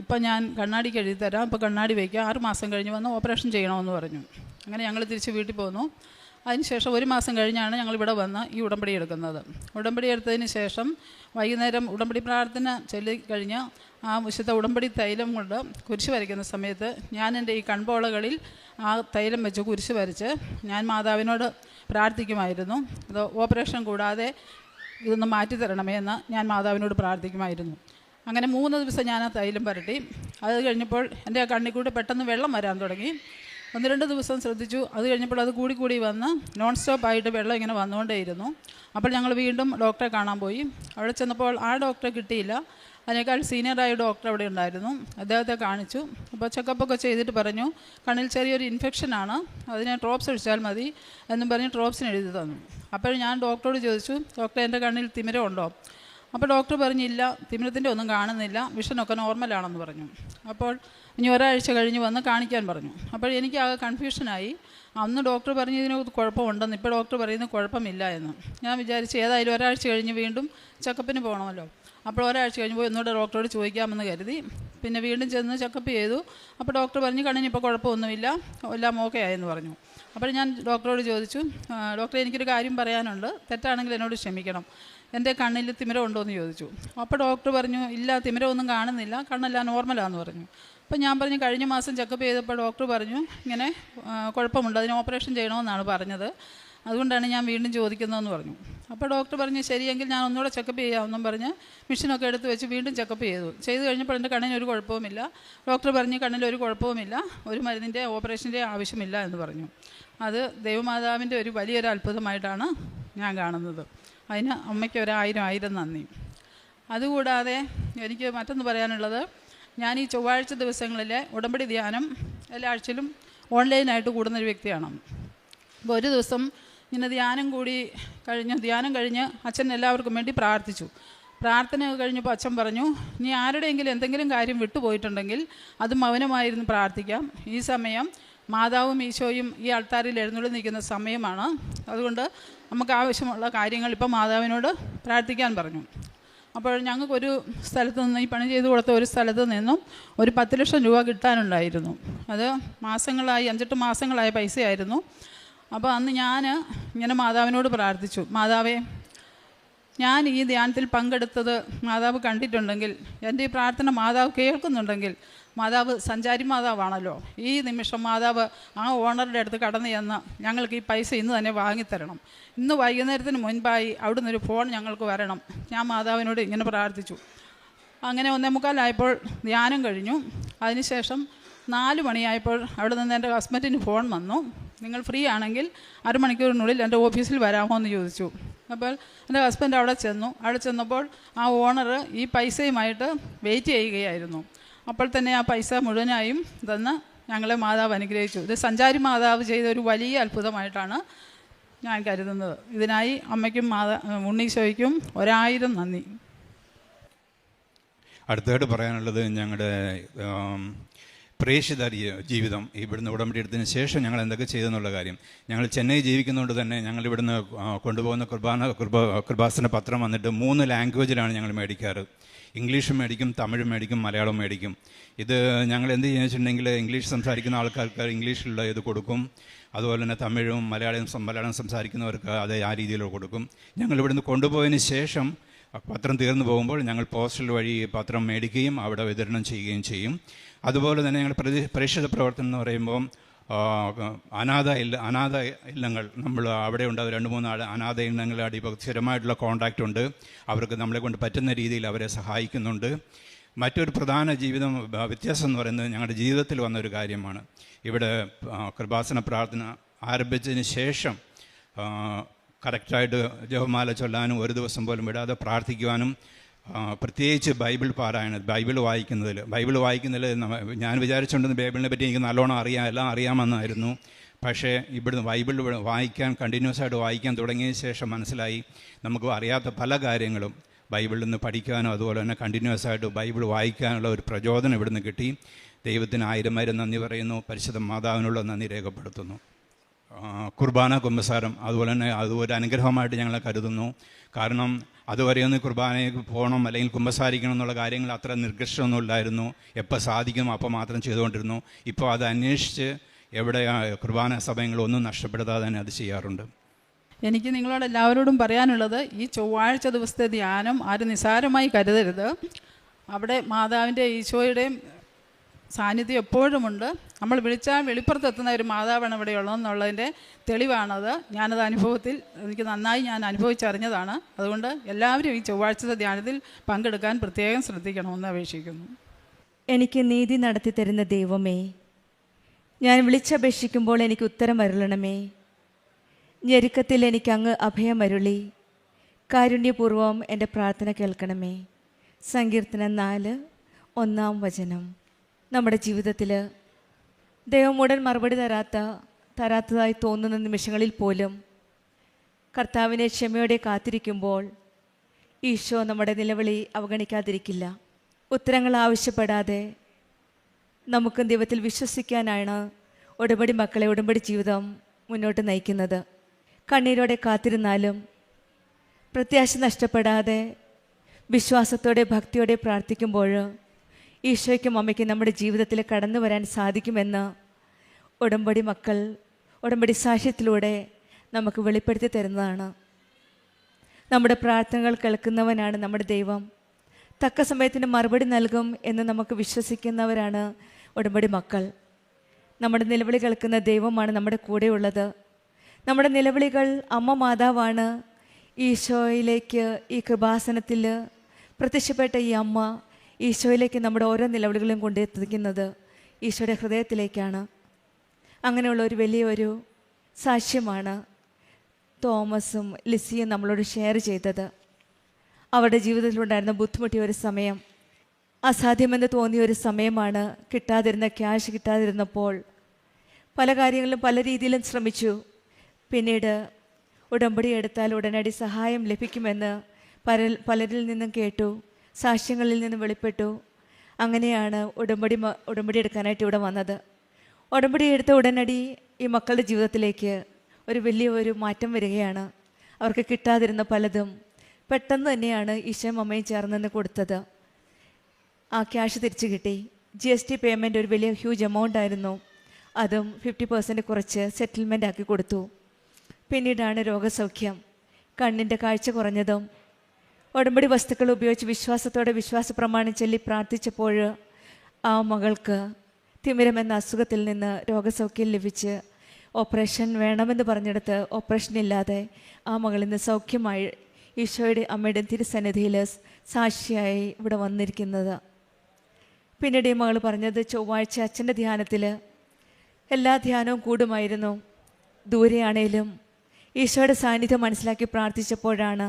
ഇപ്പം ഞാൻ കണ്ണാടിക്ക് എഴുതി തരാം, ഇപ്പോൾ കണ്ണാടി വയ്ക്കുക, 6 മാസം കഴിഞ്ഞ് വന്ന് ഓപ്പറേഷൻ ചെയ്യണമെന്ന് പറഞ്ഞു. അങ്ങനെ ഞങ്ങൾ തിരിച്ച് വീട്ടിൽ പോന്നു. അതിനുശേഷം 1 മാസം കഴിഞ്ഞാണ് ഞങ്ങളിവിടെ വന്ന് ഈ ഉടമ്പടി എടുക്കുന്നത്. ഉടമ്പടി എടുത്തതിന് ശേഷം വൈകുന്നേരം ഉടമ്പടി പ്രാർത്ഥന ചൊല്ലിക്കഴിഞ്ഞ് ആ വിശുദ്ധ ഉടമ്പടി തൈലം കൊണ്ട് കുരിശ് വരയ്ക്കുന്ന സമയത്ത് ഞാൻ എൻ്റെ ഈ കൺപോളകളിൽ ആ തൈലം വെച്ച് കുരിശ് വരച്ച് ഞാൻ മാതാവിനോട് പ്രാർത്ഥിക്കുമായിരുന്നു. ഇത് ഓപ്പറേഷൻ കൂടാതെ ഇതൊന്ന് മാറ്റിത്തരണമേ എന്ന് ഞാൻ മാതാവിനോട് പ്രാർത്ഥിക്കുമായിരുന്നു. അങ്ങനെ 3 ദിവസം ഞാൻ ആ തൈലം പുരട്ടി. അത് കഴിഞ്ഞപ്പോൾ എൻ്റെ ആ കണ്ണിൽ കൂടി പെട്ടെന്ന് വെള്ളം വരാൻ തുടങ്ങി. 1-2 ദിവസം ശ്രദ്ധിച്ചു. അത് കഴിഞ്ഞപ്പോൾ അത് കൂടി വന്ന് നോൺ സ്റ്റോപ്പായിട്ട് വെള്ളം ഇങ്ങനെ വന്നുകൊണ്ടേയിരുന്നു. അപ്പോൾ ഞങ്ങൾ വീണ്ടും ഡോക്ടറെ കാണാൻ പോയി. അവിടെ ചെന്നപ്പോൾ ആ ഡോക്ടറെ കിട്ടിയില്ല. അതിനേക്കാൾ സീനിയറായ ഡോക്ടർ അവിടെ ഉണ്ടായിരുന്നു. അദ്ദേഹത്തെ കാണിച്ചു. അപ്പോൾ ചെക്കപ്പൊക്കെ ചെയ്തിട്ട് പറഞ്ഞു കണ്ണിൽ ചെറിയൊരു ഇൻഫെക്ഷനാണ്, അതിന് ഡ്രോപ്സ് ഒഴിച്ചാൽ മതി എന്നും പറഞ്ഞ് ഡ്രോപ്സിന് എഴുതി തന്നു. അപ്പോൾ ഞാൻ ഡോക്ടറോട് ചോദിച്ചു, ഡോക്ടർ എൻ്റെ കണ്ണിൽ തിമിരമുണ്ടോ? അപ്പോൾ ഡോക്ടർ പറഞ്ഞില്ല, തിമിരത്തിൻ്റെ ഒന്നും കാണുന്നില്ല, വിഷനൊക്കെ നോർമലാണെന്ന് പറഞ്ഞു. അപ്പോൾ ഇനി ഒരാഴ്ച കഴിഞ്ഞ് വന്ന് കാണിക്കാൻ പറഞ്ഞു. അപ്പോൾ എനിക്ക് ആകെ കൺഫ്യൂഷനായി. അന്ന് ഡോക്ടർ പറഞ്ഞു ഇതിന് കുഴപ്പമുണ്ടെന്ന്, ഇപ്പോൾ ഡോക്ടർ പറയുന്നത് കുഴപ്പമില്ല എന്ന്. ഞാൻ വിചാരിച്ചു ഏതായാലും ഒരാഴ്ച കഴിഞ്ഞ് വീണ്ടും ചെക്കപ്പിന് പോകണമല്ലോ. അപ്പോൾ ഒരാഴ്ച കഴിഞ്ഞപ്പോൾ ഒന്നുകൂടെ ഡോക്ടറോട് ചോദിക്കാമെന്ന് കരുതി. പിന്നെ വീണ്ടും ചെന്ന് ചെക്കപ്പ് ചെയ്തു. അപ്പോൾ ഡോക്ടർ പറഞ്ഞു കണ്ണിന് ഇപ്പോൾ കുഴപ്പമൊന്നുമില്ല, എല്ലാം ഓക്കെ ആയെന്ന് പറഞ്ഞു. അപ്പോൾ ഞാൻ ഡോക്ടറോട് ചോദിച്ചു, ഡോക്ടറെ എനിക്കൊരു കാര്യം പറയാനുണ്ട്, തെറ്റാണെങ്കിൽ എന്നോട് ക്ഷമിക്കണം, എൻ്റെ കണ്ണിൽ തിമിരം ഉണ്ടോ എന്ന് ചോദിച്ചു. അപ്പോൾ ഡോക്ടർ പറഞ്ഞു ഇല്ല, തിമിരമൊന്നും കാണുന്നില്ല, കണ്ണെല്ലാം നോർമലാണെന്ന് പറഞ്ഞു. അപ്പോൾ ഞാൻ പറഞ്ഞു കഴിഞ്ഞ മാസം ചെക്കപ്പ് ചെയ്തപ്പോൾ ഡോക്ടർ പറഞ്ഞു ഇങ്ങനെ കുഴപ്പമുണ്ട്, അതിന് ഓപ്പറേഷൻ ചെയ്യണമെന്നാണ് പറഞ്ഞത്, അതുകൊണ്ടാണ് ഞാൻ വീണ്ടും ചോദിക്കുന്നതെന്ന് പറഞ്ഞു. അപ്പോൾ ഡോക്ടർ പറഞ്ഞു ശരിയെങ്കിൽ ഞാൻ ഒന്നുകൂടെ ചെക്കപ്പ് ചെയ്യാമെന്നും പറഞ്ഞ് മെഷീനൊക്കെ എടുത്ത് വെച്ച് വീണ്ടും ചെക്കപ്പ് ചെയ്തു കഴിഞ്ഞപ്പോൾ എൻ്റെ കണ്ണിന് ഒരു കുഴപ്പവുമില്ല. ഡോക്ടർ പറഞ്ഞു കണ്ണിലൊരു കുഴപ്പവുമില്ല, ഒരു മരുന്നിൻ്റെ ഓപ്പറേഷൻ്റെ ആവശ്യമില്ല എന്ന് പറഞ്ഞു. അത് ദൈവമാതാവിൻ്റെ ഒരു വലിയൊരു അത്ഭുതമായിട്ടാണ് ഞാൻ കാണുന്നത്. അതിന് അമ്മയ്ക്ക് 1000 നന്ദി. അതുകൂടാതെ എനിക്ക് മറ്റൊന്ന് പറയാനുള്ളത്, ഞാൻ ഈ ചൊവ്വാഴ്ച ദിവസങ്ങളിൽ ഉടമ്പടി ധ്യാനം എല്ലാ ആഴ്ചയിലും ഓൺലൈനായിട്ട് കൂടുന്നൊരു വ്യക്തിയാണ്. അപ്പോൾ ഒരു ദിവസം ഇങ്ങനെ ധ്യാനം കഴിഞ്ഞ് അച്ഛൻ എല്ലാവർക്കും വേണ്ടി പ്രാർത്ഥിച്ചു. പ്രാർത്ഥന കഴിഞ്ഞപ്പോൾ അച്ഛൻ പറഞ്ഞു നീ ആരുടെയെങ്കിലും എന്തെങ്കിലും കാര്യം വിട്ടുപോയിട്ടുണ്ടെങ്കിൽ അത് മൗനമായിരുന്നു പ്രാർത്ഥിക്കാം, ഈ സമയം മാതാവും ഈശോയും ഈ ആൾത്താരിൽ എഴുന്നള്ളി നിൽക്കുന്ന സമയമാണ്, അതുകൊണ്ട് നമുക്ക് ആവശ്യമുള്ള കാര്യങ്ങൾ ഇപ്പം മാതാവിനോട് പ്രാർത്ഥിക്കാൻ പറഞ്ഞു. അപ്പോൾ ഞങ്ങൾക്കൊരു സ്ഥലത്ത് നിന്ന് ഈ പണി ചെയ്ത് കൊടുത്ത ഒരു സ്ഥലത്ത് നിന്നും ഒരു 10 ലക്ഷം രൂപ കിട്ടാനുണ്ടായിരുന്നു. അത് 5-8 മാസങ്ങളായ പൈസയായിരുന്നു. അപ്പോൾ അന്ന് ഞാൻ ഇങ്ങനെ മാതാവിനോട് പ്രാർത്ഥിച്ചു, മാതാവേ ഞാൻ ഈ ധ്യാനത്തിൽ പങ്കെടുത്തത് മാതാവ് കണ്ടിട്ടുണ്ടെങ്കിൽ, എൻ്റെ ഈ പ്രാർത്ഥന മാതാവ് കേൾക്കുന്നുണ്ടെങ്കിൽ, മാതാവ് സഞ്ചാരി മാതാവാണല്ലോ, ഈ നിമിഷം മാതാവ് ആ ഓണറുടെ അടുത്ത് കടന്നു ചെന്ന് ഞങ്ങൾക്ക് ഈ പൈസ ഇന്ന് തന്നെ വാങ്ങിത്തരണം, ഇന്ന് വൈകുന്നേരത്തിന് മുൻപായി അവിടുന്ന് ഒരു ഫോൺ ഞങ്ങൾക്ക് വരണം. ഞാൻ മാതാവിനോട് ഇങ്ങനെ പ്രാർത്ഥിച്ചു. അങ്ങനെ 1:45 ധ്യാനം കഴിഞ്ഞു. അതിനുശേഷം 4 മണിയായപ്പോൾ അവിടെ നിന്ന് എൻ്റെ ഹസ്ബൻഡിന് ഫോൺ വന്നു. നിങ്ങൾ ഫ്രീ ആണെങ്കിൽ അരമണിക്കൂറിനുള്ളിൽ എൻ്റെ ഓഫീസിൽ വരാമോ എന്ന് ചോദിച്ചു. അപ്പോൾ എൻ്റെ ഹസ്ബൻഡ് അവിടെ ചെന്നപ്പോൾ ആ ഓണർ ഈ പൈസയുമായിട്ട് വെയിറ്റ് ചെയ്യുകയായിരുന്നു. അപ്പോൾ തന്നെ ആ പൈസ മുഴുവനായും തന്ന് ഞങ്ങളെ മാതാവ് അനുഗ്രഹിച്ചു. ഇത് സഞ്ചാരി മാതാവ് ചെയ്ത ഒരു വലിയ അത്ഭുതമായിട്ടാണ് ഞാൻ കരുതുന്നത്. ഇതിനായി അമ്മയ്ക്കും ഉണ്ണീശോയ്ക്കും 1000 നന്ദി. അടുത്തായിട്ട് പറയാനുള്ളത് ഞങ്ങളുടെ പ്രേക്ഷിത ജീവിതം. ഇവിടുന്ന് ഉടമ്പടി എടുത്തതിന് ശേഷം ഞങ്ങൾ എന്തൊക്കെ ചെയ്തെന്നുള്ള കാര്യം. ഞങ്ങൾ ചെന്നൈ ജീവിക്കുന്നതുകൊണ്ട് തന്നെ ഞങ്ങൾ ഇവിടുന്ന് കൊണ്ടുപോകുന്ന കൃപാസന പത്രം വന്നിട്ട് 3 ലാംഗ്വേജിലാണ് ഞങ്ങൾ മേടിക്കാറ്. ഇംഗ്ലീഷും മേടിക്കും, തമിഴും മേടിക്കും, മലയാളം മേടിക്കും. ഇത് ഞങ്ങൾ എന്ത് ചെയ്യുക വെച്ചിട്ടുണ്ടെങ്കിൽ ഇംഗ്ലീഷ് സംസാരിക്കുന്ന ആൾക്കാർക്ക് ഇംഗ്ലീഷിലുള്ള ഇത് കൊടുക്കും. അതുപോലെ തന്നെ തമിഴും മലയാളം സംസാരിക്കുന്നവർക്ക് അത് ആ രീതിയിൽ കൊടുക്കും. ഞങ്ങൾ ഇവിടുന്ന് കൊണ്ടുപോയതിന് ശേഷം പത്രം തീർന്നു പോകുമ്പോൾ ഞങ്ങൾ പോസ്റ്റൽ വഴി പത്രം മേടിക്കുകയും അവിടെ വിതരണം ചെയ്യുകയും ചെയ്യും. അതുപോലെ തന്നെ ഞങ്ങൾ പ്രേക്ഷിത പ്രവർത്തനം എന്ന് പറയുമ്പോൾ അനാഥ ഇല്ലങ്ങൾ നമ്മൾ അവിടെ ഉണ്ട്. 2-3 അനാഥ ഇല്ലങ്ങളായിട്ട് ഇപ്പോൾ സ്ഥിരമായിട്ടുള്ള കോൺടാക്റ്റ് ഉണ്ട്. അവർക്ക് നമ്മളെ കൊണ്ട് പറ്റുന്ന രീതിയിൽ അവരെ സഹായിക്കുന്നുണ്ട്. മറ്റൊരു പ്രധാന വ്യത്യാസം എന്ന് പറയുന്നത് ഞങ്ങളുടെ ജീവിതത്തിൽ വന്നൊരു കാര്യമാണ്. ഇവിടെ കൃപാസന പ്രാർത്ഥന ആരംഭിച്ചതിന് ശേഷം കറക്റ്റായിട്ട് ജപമാല ചൊല്ലാനും ഒരു ദിവസം പോലും വിടാതെ പ്രാർത്ഥിക്കുവാനും, പ്രത്യേകിച്ച് ബൈബിൾ വായിക്കുന്നതിൽ ഞാൻ വിചാരിച്ചുകൊണ്ടിരുന്ന ബൈബിളിനെ പറ്റി എനിക്ക് നല്ലോണം എല്ലാം അറിയാമെന്നായിരുന്നു. പക്ഷേ ഇവിടുന്ന് ബൈബിൾ കണ്ടിന്യൂസ് ആയിട്ട് വായിക്കാൻ തുടങ്ങിയ ശേഷം മനസ്സിലായി നമുക്ക് അറിയാത്ത പല കാര്യങ്ങളും ബൈബിളിൽ നിന്ന് പഠിക്കാനോ അതുപോലെ തന്നെ കണ്ടിന്യൂസ് ആയിട്ട് ബൈബിൾ വായിക്കാനുള്ള ഒരു പ്രചോദനം ഇവിടുന്ന് കിട്ടി. ദൈവത്തിന് 1000 നന്ദി പറയുന്നു. പരിശുദ്ധ മാതാവിനുള്ള നന്ദി രേഖപ്പെടുത്തുന്നു. കുർബാന കുമ്പസാരം അതുപോലെ തന്നെ അത് ഒരു അനുഗ്രഹമായിട്ട് ഞങ്ങളെ കരുതുന്നു. കാരണം അതുവരെയൊന്ന് കുർബാനയ്ക്ക് പോകണം അല്ലെങ്കിൽ കുമ്പസാരിക്കണം എന്നുള്ള കാര്യങ്ങൾ അത്ര നിർദ്ദിഷ്ടമൊന്നും ഇല്ലായിരുന്നു. എപ്പോൾ സാധിക്കും അപ്പോൾ മാത്രം ചെയ്തുകൊണ്ടിരുന്നു. ഇപ്പോൾ അത് അന്വേഷിച്ച് എവിടെ കുർബാന സമയങ്ങളൊന്നും നഷ്ടപ്പെടുത്താതെ തന്നെ അത് ചെയ്യാറുണ്ട്. എനിക്ക് നിങ്ങളോട് എല്ലാവരോടും പറയാനുള്ളത്, ഈ ചൊവ്വാഴ്ച ദിവസത്തെ ധ്യാനം ആരും നിസ്സാരമായി കരുതരുത്. അവിടെ മാതാവിൻ്റെ ഈശോയുടെയും സാന്നിധ്യം എപ്പോഴുമുണ്ട്. നമ്മൾ വിളിച്ചാൽ വെളിപ്പുറത്തെത്തുന്ന ഒരു മാതാവാണ് ഇവിടെ ഉള്ളതെന്നുള്ളതിൻ്റെ തെളിവാണത്. ഞാനത് എനിക്ക് നന്നായി ഞാൻ അനുഭവിച്ചറിഞ്ഞതാണ്. അതുകൊണ്ട് എല്ലാവരും ഈ ചൊവ്വാഴ്ചത്തെ ധ്യാനത്തിൽ പങ്കെടുക്കാൻ പ്രത്യേകം ശ്രദ്ധിക്കണമെന്ന് അപേക്ഷിക്കുന്നു. എനിക്ക് നീതി നടത്തി തരുന്ന ദൈവമേ, ഞാൻ വിളിച്ചപേക്ഷിക്കുമ്പോൾ എനിക്ക് ഉത്തരം അരുളണമേ. ഞെരുക്കത്തിൽ എനിക്ക് അങ്ങ് അഭയമരുളി കാരുണ്യപൂർവം എൻ്റെ പ്രാർത്ഥന കേൾക്കണമേ. സങ്കീർത്തനം 4:1 നമ്മുടെ ജീവിതത്തിൽ ദൈവം ഉടൻ മറുപടി തരാത്തതായി തോന്നുന്ന നിമിഷങ്ങളിൽ പോലും കർത്താവിനെ ക്ഷമയോടെ കാത്തിരിക്കുമ്പോൾ ഈശോ നമ്മുടെ നിലവിളി അവഗണിക്കാതിരിക്കില്ല. ഉത്തരങ്ങൾ ആവശ്യപ്പെടാതെ നമുക്ക് ദൈവത്തിൽ വിശ്വസിക്കാനാണ് ഉടമ്പടി മക്കളെ ഉടമ്പടി ജീവിതം മുന്നോട്ട് നയിക്കുന്നത്. കണ്ണീരോടെ കാത്തിരുന്നാലും പ്രത്യാശ നഷ്ടപ്പെടാതെ വിശ്വാസത്തോടെ ഭക്തിയോടെ പ്രാർത്ഥിക്കുമ്പോൾ ഈശോയ്ക്കും അമ്മയ്ക്കും നമ്മുടെ ജീവിതത്തിൽ കടന്നു വരാൻ സാധിക്കുമെന്ന് ഉടമ്പടി മക്കൾ ഉടമ്പടി സാക്ഷ്യത്തിലൂടെ നമുക്ക് വെളിപ്പെടുത്തി തരുന്നതാണ്. നമ്മുടെ പ്രാർത്ഥനകൾ കേൾക്കുന്നവനാണ് നമ്മുടെ ദൈവം. തക്ക സമയത്തിന് മറുപടി നൽകും എന്ന് നമുക്ക് വിശ്വസിക്കുന്നവരാണ് ഉടമ്പടി മക്കൾ. നമ്മുടെ നിലവിളി കേൾക്കുന്ന ദൈവമാണ് നമ്മുടെ കൂടെയുള്ളത്. നമ്മുടെ നിലവിളികൾ അമ്മ മാതാവാണ് ഈശോയിലേക്ക്, ഈ കൃപാസനത്തിൽ പ്രത്യക്ഷപ്പെട്ട ഈ അമ്മ ഈശോയിലേക്ക് നമ്മുടെ ഓരോ നിലവിളികളും കൊണ്ടെത്തിക്കുന്നത് ഈശോയുടെ ഹൃദയത്തിലേക്കാണ്. അങ്ങനെയുള്ള ഒരു വലിയൊരു സാക്ഷ്യമാണ് തോമസും ലിസിയും നമ്മളോട് ഷെയർ ചെയ്തത്. അവരുടെ ജീവിതത്തിലുണ്ടായിരുന്ന ബുദ്ധിമുട്ടിയ ഒരു സമയം, അസാധ്യമെന്ന് തോന്നിയ ഒരു സമയമാണ്. ക്യാഷ് കിട്ടാതിരുന്നപ്പോൾ പല കാര്യങ്ങളിലും പല രീതിയിലും ശ്രമിച്ചു. പിന്നീട് ഉടമ്പടി എടുത്താൽ ഉടനടി സഹായം ലഭിക്കുമെന്ന് പലരിൽ നിന്നും കേട്ടു, സാക്ഷ്യങ്ങളിൽ നിന്നും വെളിപ്പെട്ടു. അങ്ങനെയാണ് ഉടമ്പടി എടുക്കാനായിട്ട് ഇവിടെ വന്നത്. ഉടമ്പടി എടുത്ത ഉടനടി ഈ മക്കളുടെ ജീവിതത്തിലേക്ക് ഒരു വലിയൊരു മാറ്റം വരികയാണ്. അവർക്ക് കിട്ടാതിരുന്ന പലതും പെട്ടെന്ന് തന്നെയാണ് ഈശോയും അമ്മയും ചേർന്ന് കൊടുത്തത്. ആ ക്യാഷ് തിരിച്ചു കിട്ടി. GST പേയ്മെൻറ്റ് ഒരു വലിയ ഹ്യൂജ് എമൗണ്ട് ആയിരുന്നു. അതും 50% കുറച്ച് സെറ്റിൽമെൻ്റ് ആക്കി കൊടുത്തു. പിന്നീടാണ് രോഗസൗഖ്യം. കണ്ണിൻ്റെ കാഴ്ച കുറഞ്ഞതും ഉടമ്പടി വസ്തുക്കൾ ഉപയോഗിച്ച് വിശ്വാസത്തോടെ വിശ്വാസ പ്രമാണം ചൊല്ലി പ്രാർത്ഥിച്ചപ്പോൾ ആ മകൾക്ക് തിമിരം എന്ന അസുഖത്തിൽ നിന്ന് രോഗസൗഖ്യം ലഭിച്ച് ഓപ്പറേഷൻ വേണമെന്ന് പറഞ്ഞെടുത്ത് ഓപ്പറേഷൻ ഇല്ലാതെ ആ മകളിൽ നിന്ന് സൗഖ്യമായി ഈശോയുടെ അമ്മയുടെ തിരുസന്നിധിയിൽ സാക്ഷിയായി ഇവിടെ വന്നിരിക്കുന്നത്. പിന്നീട് ഈ മകൾ പറഞ്ഞത് ചൊവ്വാഴ്ച അച്ഛൻ്റെ ധ്യാനത്തിൽ എല്ലാ ധ്യാനവും കൂടുമായിരുന്നു. ദൂരെയാണേലും ഈശോയുടെ സാന്നിധ്യം മനസ്സിലാക്കി പ്രാർത്ഥിച്ചപ്പോഴാണ്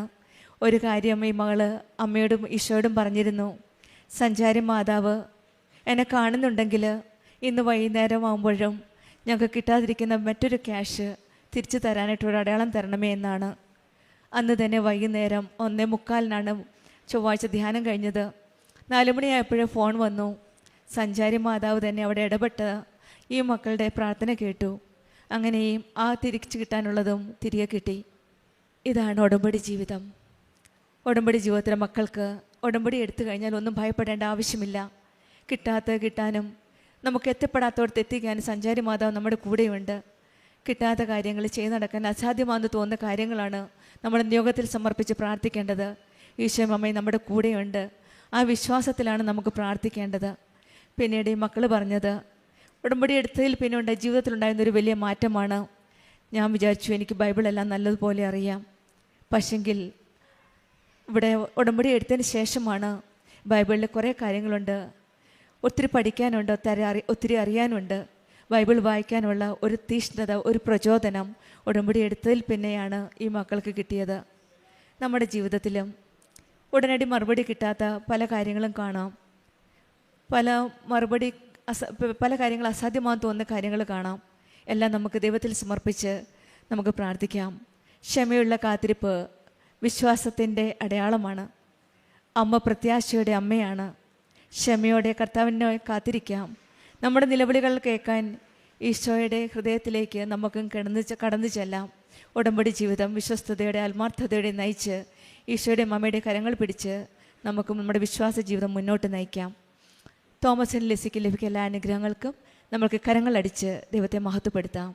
ഒരു കാര്യം ഈ മകൾ അമ്മയോടും ഈശോയോടും പറഞ്ഞിരുന്നു. സഞ്ചാരി മാതാവ് എന്നെ കാണുന്നുണ്ടെങ്കിൽ ഇന്ന് വൈകുന്നേരം ആകുമ്പോഴും ഞങ്ങൾക്ക് കിട്ടാതിരിക്കുന്ന മറ്റൊരു ക്യാഷ് തിരിച്ചു തരാനായിട്ടൊരു അടയാളം തരണമേ എന്നാണ്. അന്ന് തന്നെ വൈകുന്നേരം 1:45 ചൊവ്വാഴ്ച ധ്യാനം കഴിഞ്ഞത്. 4 മണിയായപ്പോഴേ ഫോൺ വന്നു. സഞ്ചാരി മാതാവ് തന്നെ അവിടെ ഇടപെട്ട് ഈ മക്കളുടെ പ്രാർത്ഥന കേട്ടു. അങ്ങനെയും ആ തിരിച്ചു കിട്ടാനുള്ളതും തിരികെ കിട്ടി. ഇതാണ് ഉടമ്പടി ജീവിതം. ഉടമ്പടി ജീവിതത്തിലെ മക്കൾക്ക് ഉടമ്പടി എടുത്തു കഴിഞ്ഞാൽ ഒന്നും ഭയപ്പെടേണ്ട ആവശ്യമില്ല. കിട്ടാനും നമുക്ക് എത്തിപ്പെടാത്തവർക്ക് എത്തിക്കാനും സഞ്ചാരി മാതാവ് നമ്മുടെ കൂടെയുണ്ട്. കിട്ടാത്ത കാര്യങ്ങൾ ചെയ്ത് നടക്കാൻ അസാധ്യമാണെന്ന് തോന്നുന്ന കാര്യങ്ങളാണ് നമ്മൾ നിയോഗത്തിൽ സമർപ്പിച്ച് പ്രാർത്ഥിക്കേണ്ടത്. ഈശോ അമ്മയും നമ്മുടെ കൂടെയുണ്ട്. ആ വിശ്വാസത്തിലാണ് നമുക്ക് പ്രാർത്ഥിക്കേണ്ടത്. പിന്നീട് ഈ മക്കൾ പറഞ്ഞത് ഉടമ്പടി എടുത്തതിൽ പിന്നെ ജീവിതത്തിലുണ്ടായിരുന്നൊരു വലിയ മാറ്റമാണ്. ഞാൻ വിചാരിച്ചു എനിക്ക് ബൈബിളെല്ലാം നല്ലതുപോലെ അറിയാം. പക്ഷെങ്കിൽ ഇവിടെ ഉടമ്പടി എടുത്തതിന് ശേഷമാണ് ബൈബിളിൽ കുറേ കാര്യങ്ങളുണ്ട്, ഒത്തിരി പഠിക്കാനുണ്ട്, ഒത്തിരി അറിയാനുണ്ട്. ബൈബിൾ വായിക്കാനുള്ള ഒരു തീഷ്ണത, ഒരു പ്രചോദനം ഉടമ്പടി എടുത്തതിൽ പിന്നെയാണ് ഈ മക്കൾക്ക് കിട്ടിയത്. നമ്മുടെ ജീവിതത്തിലും ഉടനടി മറുപടി കിട്ടാത്ത പല കാര്യങ്ങളും കാണാം. പല കാര്യങ്ങൾ അസാധ്യമാണെന്ന് തോന്നുന്ന കാര്യങ്ങൾ കാണാം. എല്ലാം നമുക്ക് ദൈവത്തിൽ സമർപ്പിച്ച് നമുക്ക് പ്രാർത്ഥിക്കാം. ക്ഷമയുള്ള കാത്തിരിപ്പ് വിശ്വാസത്തിൻ്റെ അടയാളമാണ്. അമ്മ പ്രത്യാശയുടെ അമ്മയാണ്. ക്ഷമയോടെ കർത്താവിനെ കാത്തിരിക്കാം. നമ്മുടെ നിലവിളികൾ കേൾക്കാൻ ഈശോയുടെ ഹൃദയത്തിലേക്ക് നമുക്കും കടന്നു ചെല്ലാം. ഉടമ്പടി ജീവിതം വിശ്വസ്തയോടെ ആത്മാർത്ഥതയോടെ നയിച്ച് ഈശോയുടെ അമ്മയുടെ കരങ്ങൾ പിടിച്ച് നമുക്കും നമ്മുടെ വിശ്വാസ ജീവിതം മുന്നോട്ട് നയിക്കാം. തോമസിന് ലെസിക്ക് ലഭിക്കുന്ന എല്ലാ അനുഗ്രഹങ്ങൾക്കും നമ്മൾക്ക് കരങ്ങളടിച്ച് ദൈവത്തെ മഹത്വപ്പെടുത്താം.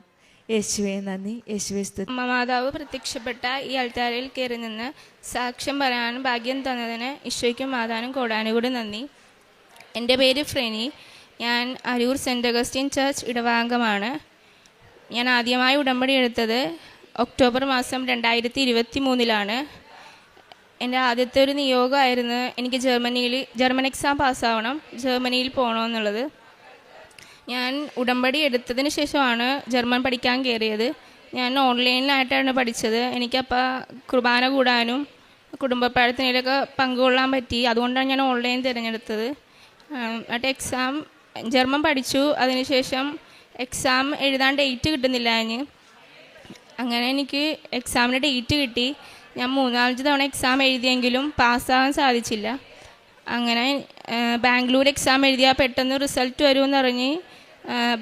യേശുവേ നന്ദി, യേശുവേ സ്തുതി. അമ്മ മാതാവ് പ്രത്യക്ഷപ്പെട്ട ഈ അൾത്താരയിൽ കയറി നിന്ന് സാക്ഷ്യം പറയാൻ ഭാഗ്യം തന്നതിന് ഈശോയ്ക്കും മാതാവിനും കോടാനുകൂടി നന്ദി. എൻ്റെ പേര് ഫ്രെനി. ഞാൻ അരൂർ സെൻറ്റ് അഗസ്റ്റിൻ ചർച്ച് ഇടവാംഗമാണ്. ഞാൻ ആദ്യമായി ഉടമ്പടി എടുത്തത് ഒക്ടോബർ മാസം 2023 എൻ്റെ ആദ്യത്തെ ഒരു നിയോഗമായിരുന്നു എനിക്ക് ജർമ്മൻ എക്സാം പാസ്സാവണം, ജർമ്മനിയിൽ പോകണമെന്നുള്ളത്. ഞാൻ ഉടമ്പടി എടുത്തതിന് ശേഷമാണ് ജർമ്മൻ പഠിക്കാൻ കയറിയത്. ഞാൻ ഓൺലൈനിലായിട്ടാണ് പഠിച്ചത്. എനിക്കപ്പോൾ കുർബാന കൂടാനും കുടുംബ പ്രാർത്ഥനയിലൊക്കെ പങ്കുകൊള്ളാൻ പറ്റി. അതുകൊണ്ടാണ് ഞാൻ ഓൺലൈൻ തിരഞ്ഞെടുത്തത്. എന്നിട്ട് ജർമ്മൻ പഠിച്ചു. അതിനുശേഷം എക്സാം എഴുതാൻ ഡേറ്റ് കിട്ടുന്നില്ല. അങ്ങനെ എനിക്ക് എക്സാമിന് ഡേറ്റ് കിട്ടി. ഞാൻ 3-4 തവണ എക്സാം എഴുതിയെങ്കിലും പാസ്സാകാൻ സാധിച്ചില്ല. അങ്ങനെ ബാംഗ്ലൂർ എക്സാം എഴുതിയാൽ പെട്ടെന്ന് റിസൾട്ട് വരുമെന്ന് പറഞ്ഞ്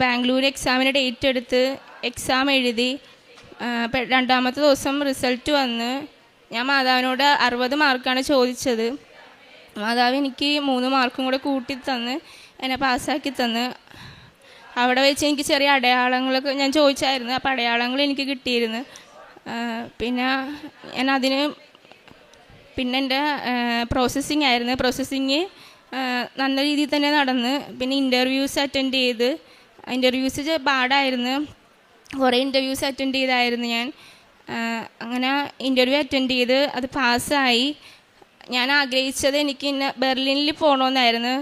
ബാംഗ്ലൂർ എക്സാമിന് ഡേറ്റ് എടുത്ത് എക്സാം എഴുതി. രണ്ടാമത്തെ ദിവസം റിസൾട്ട് വന്ന് ഞാൻ മാതാവിനോട് 60 മാർക്കാണ് ചോദിച്ചത്. മാതാവ് എനിക്ക് 3 മാർക്കും കൂടെ കൂട്ടി തന്ന് എന്നെ പാസ്സാക്കി തന്ന്. അവിടെ വെച്ച് എനിക്ക് ചെറിയ അടയാളങ്ങളൊക്കെ ഞാൻ ചോദിച്ചായിരുന്നു. അപ്പോൾ അടയാളങ്ങൾ എനിക്ക് കിട്ടിയിരുന്നു. പിന്നെ എൻ്റെ പ്രോസസ്സിങ് ആയിരുന്നു. പ്രോസസ്സിങ് നല്ല രീതിയിൽ തന്നെ നടന്ന്. പിന്നെ ഇൻ്റർവ്യൂസ് അറ്റൻഡ് ചെയ്ത്. ഇൻ്റർവ്യൂസ് പാടായിരുന്നു. കുറേ ഇൻ്റർവ്യൂസ് അറ്റൻഡ് ചെയ്തായിരുന്നു ഞാൻ. അങ്ങനെ ഇൻ്റർവ്യൂ അറ്റൻഡ് ചെയ്ത് അത് പാസ്സായി. ഞാൻ ആഗ്രഹിച്ചത് എനിക്ക് ബെർലിനിൽ പോകണമെന്നായിരുന്നു.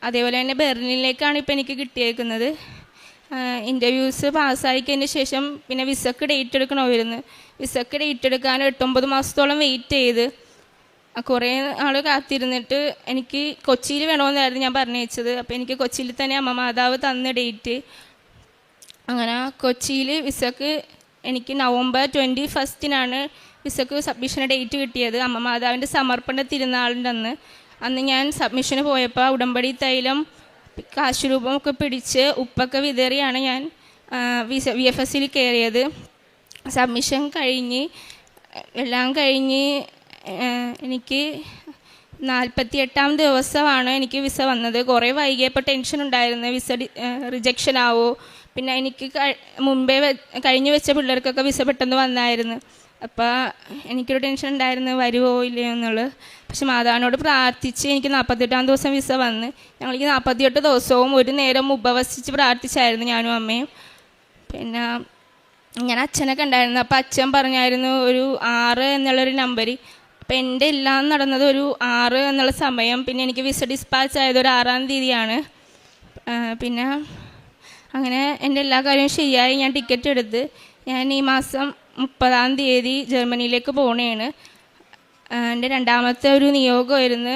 അതേപോലെ തന്നെ ബെർലിനിലേക്കാണ് ഇപ്പോൾ എനിക്ക് കിട്ടിയേക്കുന്നത്. ഇൻ്റർവ്യൂസ് പാസ്സായിക്കതിന് ശേഷം പിന്നെ വിസക്ക് ഡേറ്റ് എടുക്കണമായിരുന്നു. വിസക്ക് ഡേറ്റ് എടുക്കാൻ 8-9 മാസത്തോളം വെയിറ്റ് ചെയ്ത് കുറേ ആൾ കാത്തിരുന്നിട്ട് എനിക്ക് കൊച്ചിയിൽ വേണമെന്നായിരുന്നു ഞാൻ പറഞ്ഞയച്ചത്. അപ്പോൾ എനിക്ക് കൊച്ചിയിൽ തന്നെ അമ്മ മാതാവ് തന്ന ഡേറ്റ്. അങ്ങനെ കൊച്ചിയിൽ വിസക്ക് എനിക്ക് നവംബർ 21 വിസക്ക് സബ്മിഷന് ഡേറ്റ് കിട്ടിയത്. അമ്മ മാതാവിൻ്റെ സമർപ്പണ തിരുനാളിൻ്റെ അന്ന് ഞാൻ സബ്മിഷന് പോയപ്പോൾ ഉടമ്പടി തൈലം കാശുരൂപമൊക്കെ പിടിച്ച് ഉപ്പൊക്കെ വിതറിയാണ് ഞാൻ VFSൽ കയറിയത്. സബ്മിഷൻ എല്ലാം കഴിഞ്ഞ് എനിക്ക് 48-ാം ദിവസമാണ് എനിക്ക് വിസ വന്നത്. കുറേ വൈകിയപ്പോൾ ടെൻഷൻ ഉണ്ടായിരുന്നു, വിസ റിജക്ഷൻ ആവോ. പിന്നെ എനിക്ക് മുമ്പേ കഴിഞ്ഞ് വെച്ച പിള്ളേർക്കൊക്കെ വിസ പെട്ടെന്ന് വന്നായിരുന്നു. അപ്പോൾ എനിക്കൊരു ടെൻഷൻ ഉണ്ടായിരുന്നു, വരുമോ ഇല്ലയോ എന്നുള്ളത്. പക്ഷെ മാതാവിനോട് പ്രാർത്ഥിച്ച് എനിക്ക് 48-ാം ദിവസം വിസ വന്ന്. ഞങ്ങൾക്ക് 48 ദിവസവും ഒരു നേരം ഉപവസിച്ച് പ്രാർത്ഥിച്ചായിരുന്നു ഞാനും അമ്മയും. പിന്നെ ഞാൻ അച്ഛനൊക്കെ ഉണ്ടായിരുന്നു. അപ്പോൾ അച്ഛൻ പറഞ്ഞായിരുന്നു ഒരു 6 എന്നുള്ളൊരു നമ്പർ. അപ്പം എൻ്റെ എല്ലാം നടന്നത് ഒരു 6 എന്നുള്ള സമയം. പിന്നെ എനിക്ക് വിസ ഡിസ്പാച്ച് ആയത് ഒരു 6-ാം തീയതിയാണ്. പിന്നെ അങ്ങനെ എൻ്റെ എല്ലാ കാര്യവും ശരിയായി. ഞാൻ ടിക്കറ്റ് എടുത്ത് ഞാൻ ഈ മാസം 30-ാം തീയതി ജർമ്മനിയിലേക്ക് പോകണേണ്. എൻ്റെ രണ്ടാമത്തെ ഒരു നിയോഗമായിരുന്നു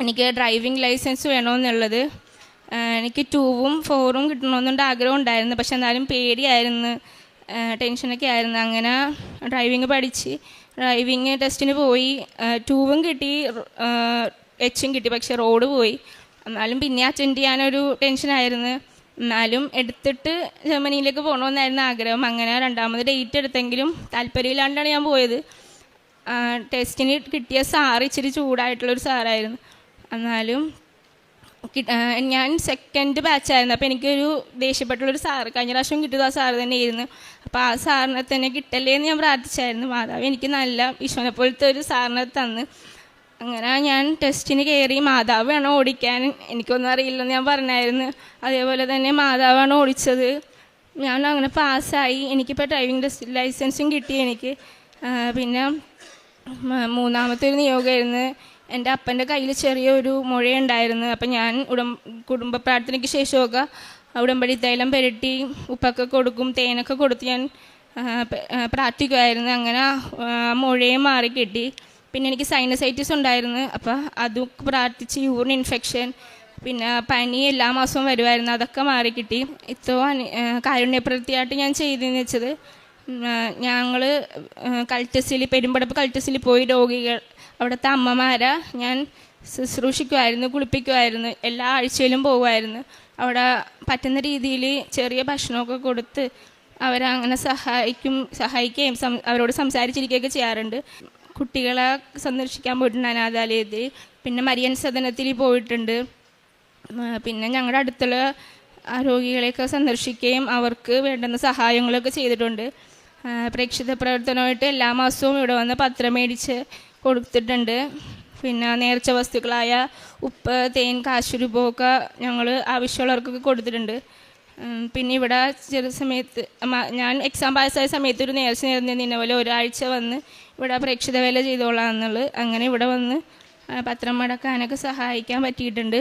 എനിക്ക് ഡ്രൈവിംഗ് ലൈസൻസ് വേണമെന്നുള്ളത്. എനിക്ക് 2ഉം 4ഉം കിട്ടണമെന്നുണ്ട് ആഗ്രഹം ഉണ്ടായിരുന്നു. പക്ഷെ എന്നാലും പേടിയായിരുന്നു, ടെൻഷനൊക്കെ ആയിരുന്നു. അങ്ങനെ ഡ്രൈവിംഗ് പഠിച്ച് ഡ്രൈവിംഗ് ടെസ്റ്റിന് പോയി. 2ഉം കിട്ടി, Hഉം കിട്ടി. പക്ഷെ റോഡ് പോയി. എന്നാലും പിന്നെ അറ്റൻഡ് ചെയ്യാനൊരു ടെൻഷനായിരുന്നു. എന്നാലും എടുത്തിട്ട് ജർമ്മനിയിലേക്ക് പോകണമെന്നായിരുന്നു ആഗ്രഹം. അങ്ങനെ രണ്ടാമത് ഡേറ്റ് എടുത്തെങ്കിലും താല്പര്യമില്ലാണ്ടാണ് ഞാൻ പോയത്. ടെസ്റ്റിന് കിട്ടിയ സാറ് ഇച്ചിരി ചൂടായിട്ടുള്ളൊരു സാറായിരുന്നു. എന്നാലും ഞാൻ സെക്കൻഡ് ബാച്ചായിരുന്നു. അപ്പോൾ എനിക്കൊരു ദേഷ്യപ്പെട്ടുള്ളൊരു സാറ്, കഴിഞ്ഞ പ്രാവശ്യം കിട്ടിയത് ആ സാറ് തന്നെയായിരുന്നു. അപ്പോൾ ആ സാറിനെ തന്നെ കിട്ടല്ലേ എന്ന് ഞാൻ പ്രാർത്ഥിച്ചായിരുന്നു. മാതാവ് എനിക്ക് നല്ല ഈശോനെ പോലത്തെ ഒരു സാറിനെ തന്ന്. അങ്ങനെ ഞാൻ ടെസ്റ്റിന് കയറി. മാതാവ് വേണം ഓടിക്കാൻ, എനിക്കൊന്നും അറിയില്ലെന്ന് ഞാൻ പറഞ്ഞായിരുന്നു. അതേപോലെ തന്നെ മാതാവാണ് ഓടിച്ചത്. ഞാൻ അങ്ങനെ പാസ്സായി. എനിക്കിപ്പോൾ ഡ്രൈവിംഗ് ലൈസൻസും കിട്ടി എനിക്ക്. പിന്നെ 3-ാമത്തെ ഒരു നിയോഗമായിരുന്നു. എൻ്റെ അപ്പൻ്റെ കയ്യിൽ ചെറിയൊരു മുഴയുണ്ടായിരുന്നു. അപ്പം ഞാൻ കുടുംബ പ്രാർത്ഥനയ്ക്ക് ശേഷമൊക്കെ ഉടമ്പടി തൈലം പുരട്ടി ഉപ്പൊക്കെ കൊടുക്കും, തേനൊക്കെ കൊടുത്ത് ഞാൻ പ്രാർത്ഥിക്കുമായിരുന്നു. അങ്ങനെ മുഴയും മാറി കിട്ടി. പിന്നെ എനിക്ക് സൈനസൈറ്റിസ് ഉണ്ടായിരുന്നു. അപ്പോൾ അതും പ്രാർത്ഥിച്ച് യൂറിൻ ഇൻഫെക്ഷൻ, പിന്നെ പനി എല്ലാ മാസവും വരുമായിരുന്നു, അതൊക്കെ മാറി കിട്ടി. ഇത്രയും കാരുണ്യപ്രവൃത്തിയായിട്ട് ഞാൻ ചെയ്തെന്ന് വെച്ചത്, ഞങ്ങൾ കൾട്ടസിൽ, പെരുമ്പടപ്പ് കൾട്ടസിൽ പോയി രോഗികൾ, അവിടുത്തെ അമ്മമാരെ ഞാൻ ശുശ്രൂഷിക്കുമായിരുന്നു, കുളിപ്പിക്കുമായിരുന്നു. എല്ലാ ആഴ്ചയിലും പോകുമായിരുന്നു. അവിടെ പറ്റുന്ന രീതിയിൽ ചെറിയ ഭക്ഷണമൊക്കെ കൊടുത്ത് അവരങ്ങനെ സഹായിക്കുകയും അവരോട് സംസാരിച്ചിരിക്കുകയൊക്കെ ചെയ്യാറുണ്ട്. കുട്ടികളെ സന്ദർശിക്കാൻ പോയിട്ടുണ്ട് അനാഥാലയത്തിൽ. പിന്നെ മരിയൻ സദനത്തിൽ പോയിട്ടുണ്ട്. പിന്നെ ഞങ്ങളുടെ അടുത്തുള്ള രോഗികളെയൊക്കെ സന്ദർശിക്കുകയും അവർക്ക് വേണ്ടുന്ന സഹായങ്ങളൊക്കെ ചെയ്തിട്ടുണ്ട്. പ്രേക്ഷിത പ്രവർത്തനമായിട്ട് എല്ലാ മാസവും ഇവിടെ വന്ന് പത്രം മേടിച്ച് കൊടുത്തിട്ടുണ്ട്. പിന്നെ നേർച്ച വസ്തുക്കളായ ഉപ്പ്, തേൻ, കാശുരൂപമൊക്കെ ഞങ്ങൾ ആവശ്യമുള്ളവർക്കൊക്കെ കൊടുത്തിട്ടുണ്ട്. പിന്നെ ഇവിടെ ചെറിയ സമയത്ത് ഞാൻ എക്സാം പാസ്സായ സമയത്ത് ഒരു നേർച്ച നേർന്നതിനെ പോലെ ഒരാഴ്ച വന്ന് ഇവിടെ പ്രേക്ഷിത വേല ചെയ്തോളാം എന്നുള്ളത്. അങ്ങനെ ഇവിടെ വന്ന് പത്രം മടക്കാനൊക്കെ സഹായിക്കാൻ പറ്റിയിട്ടുണ്ട്.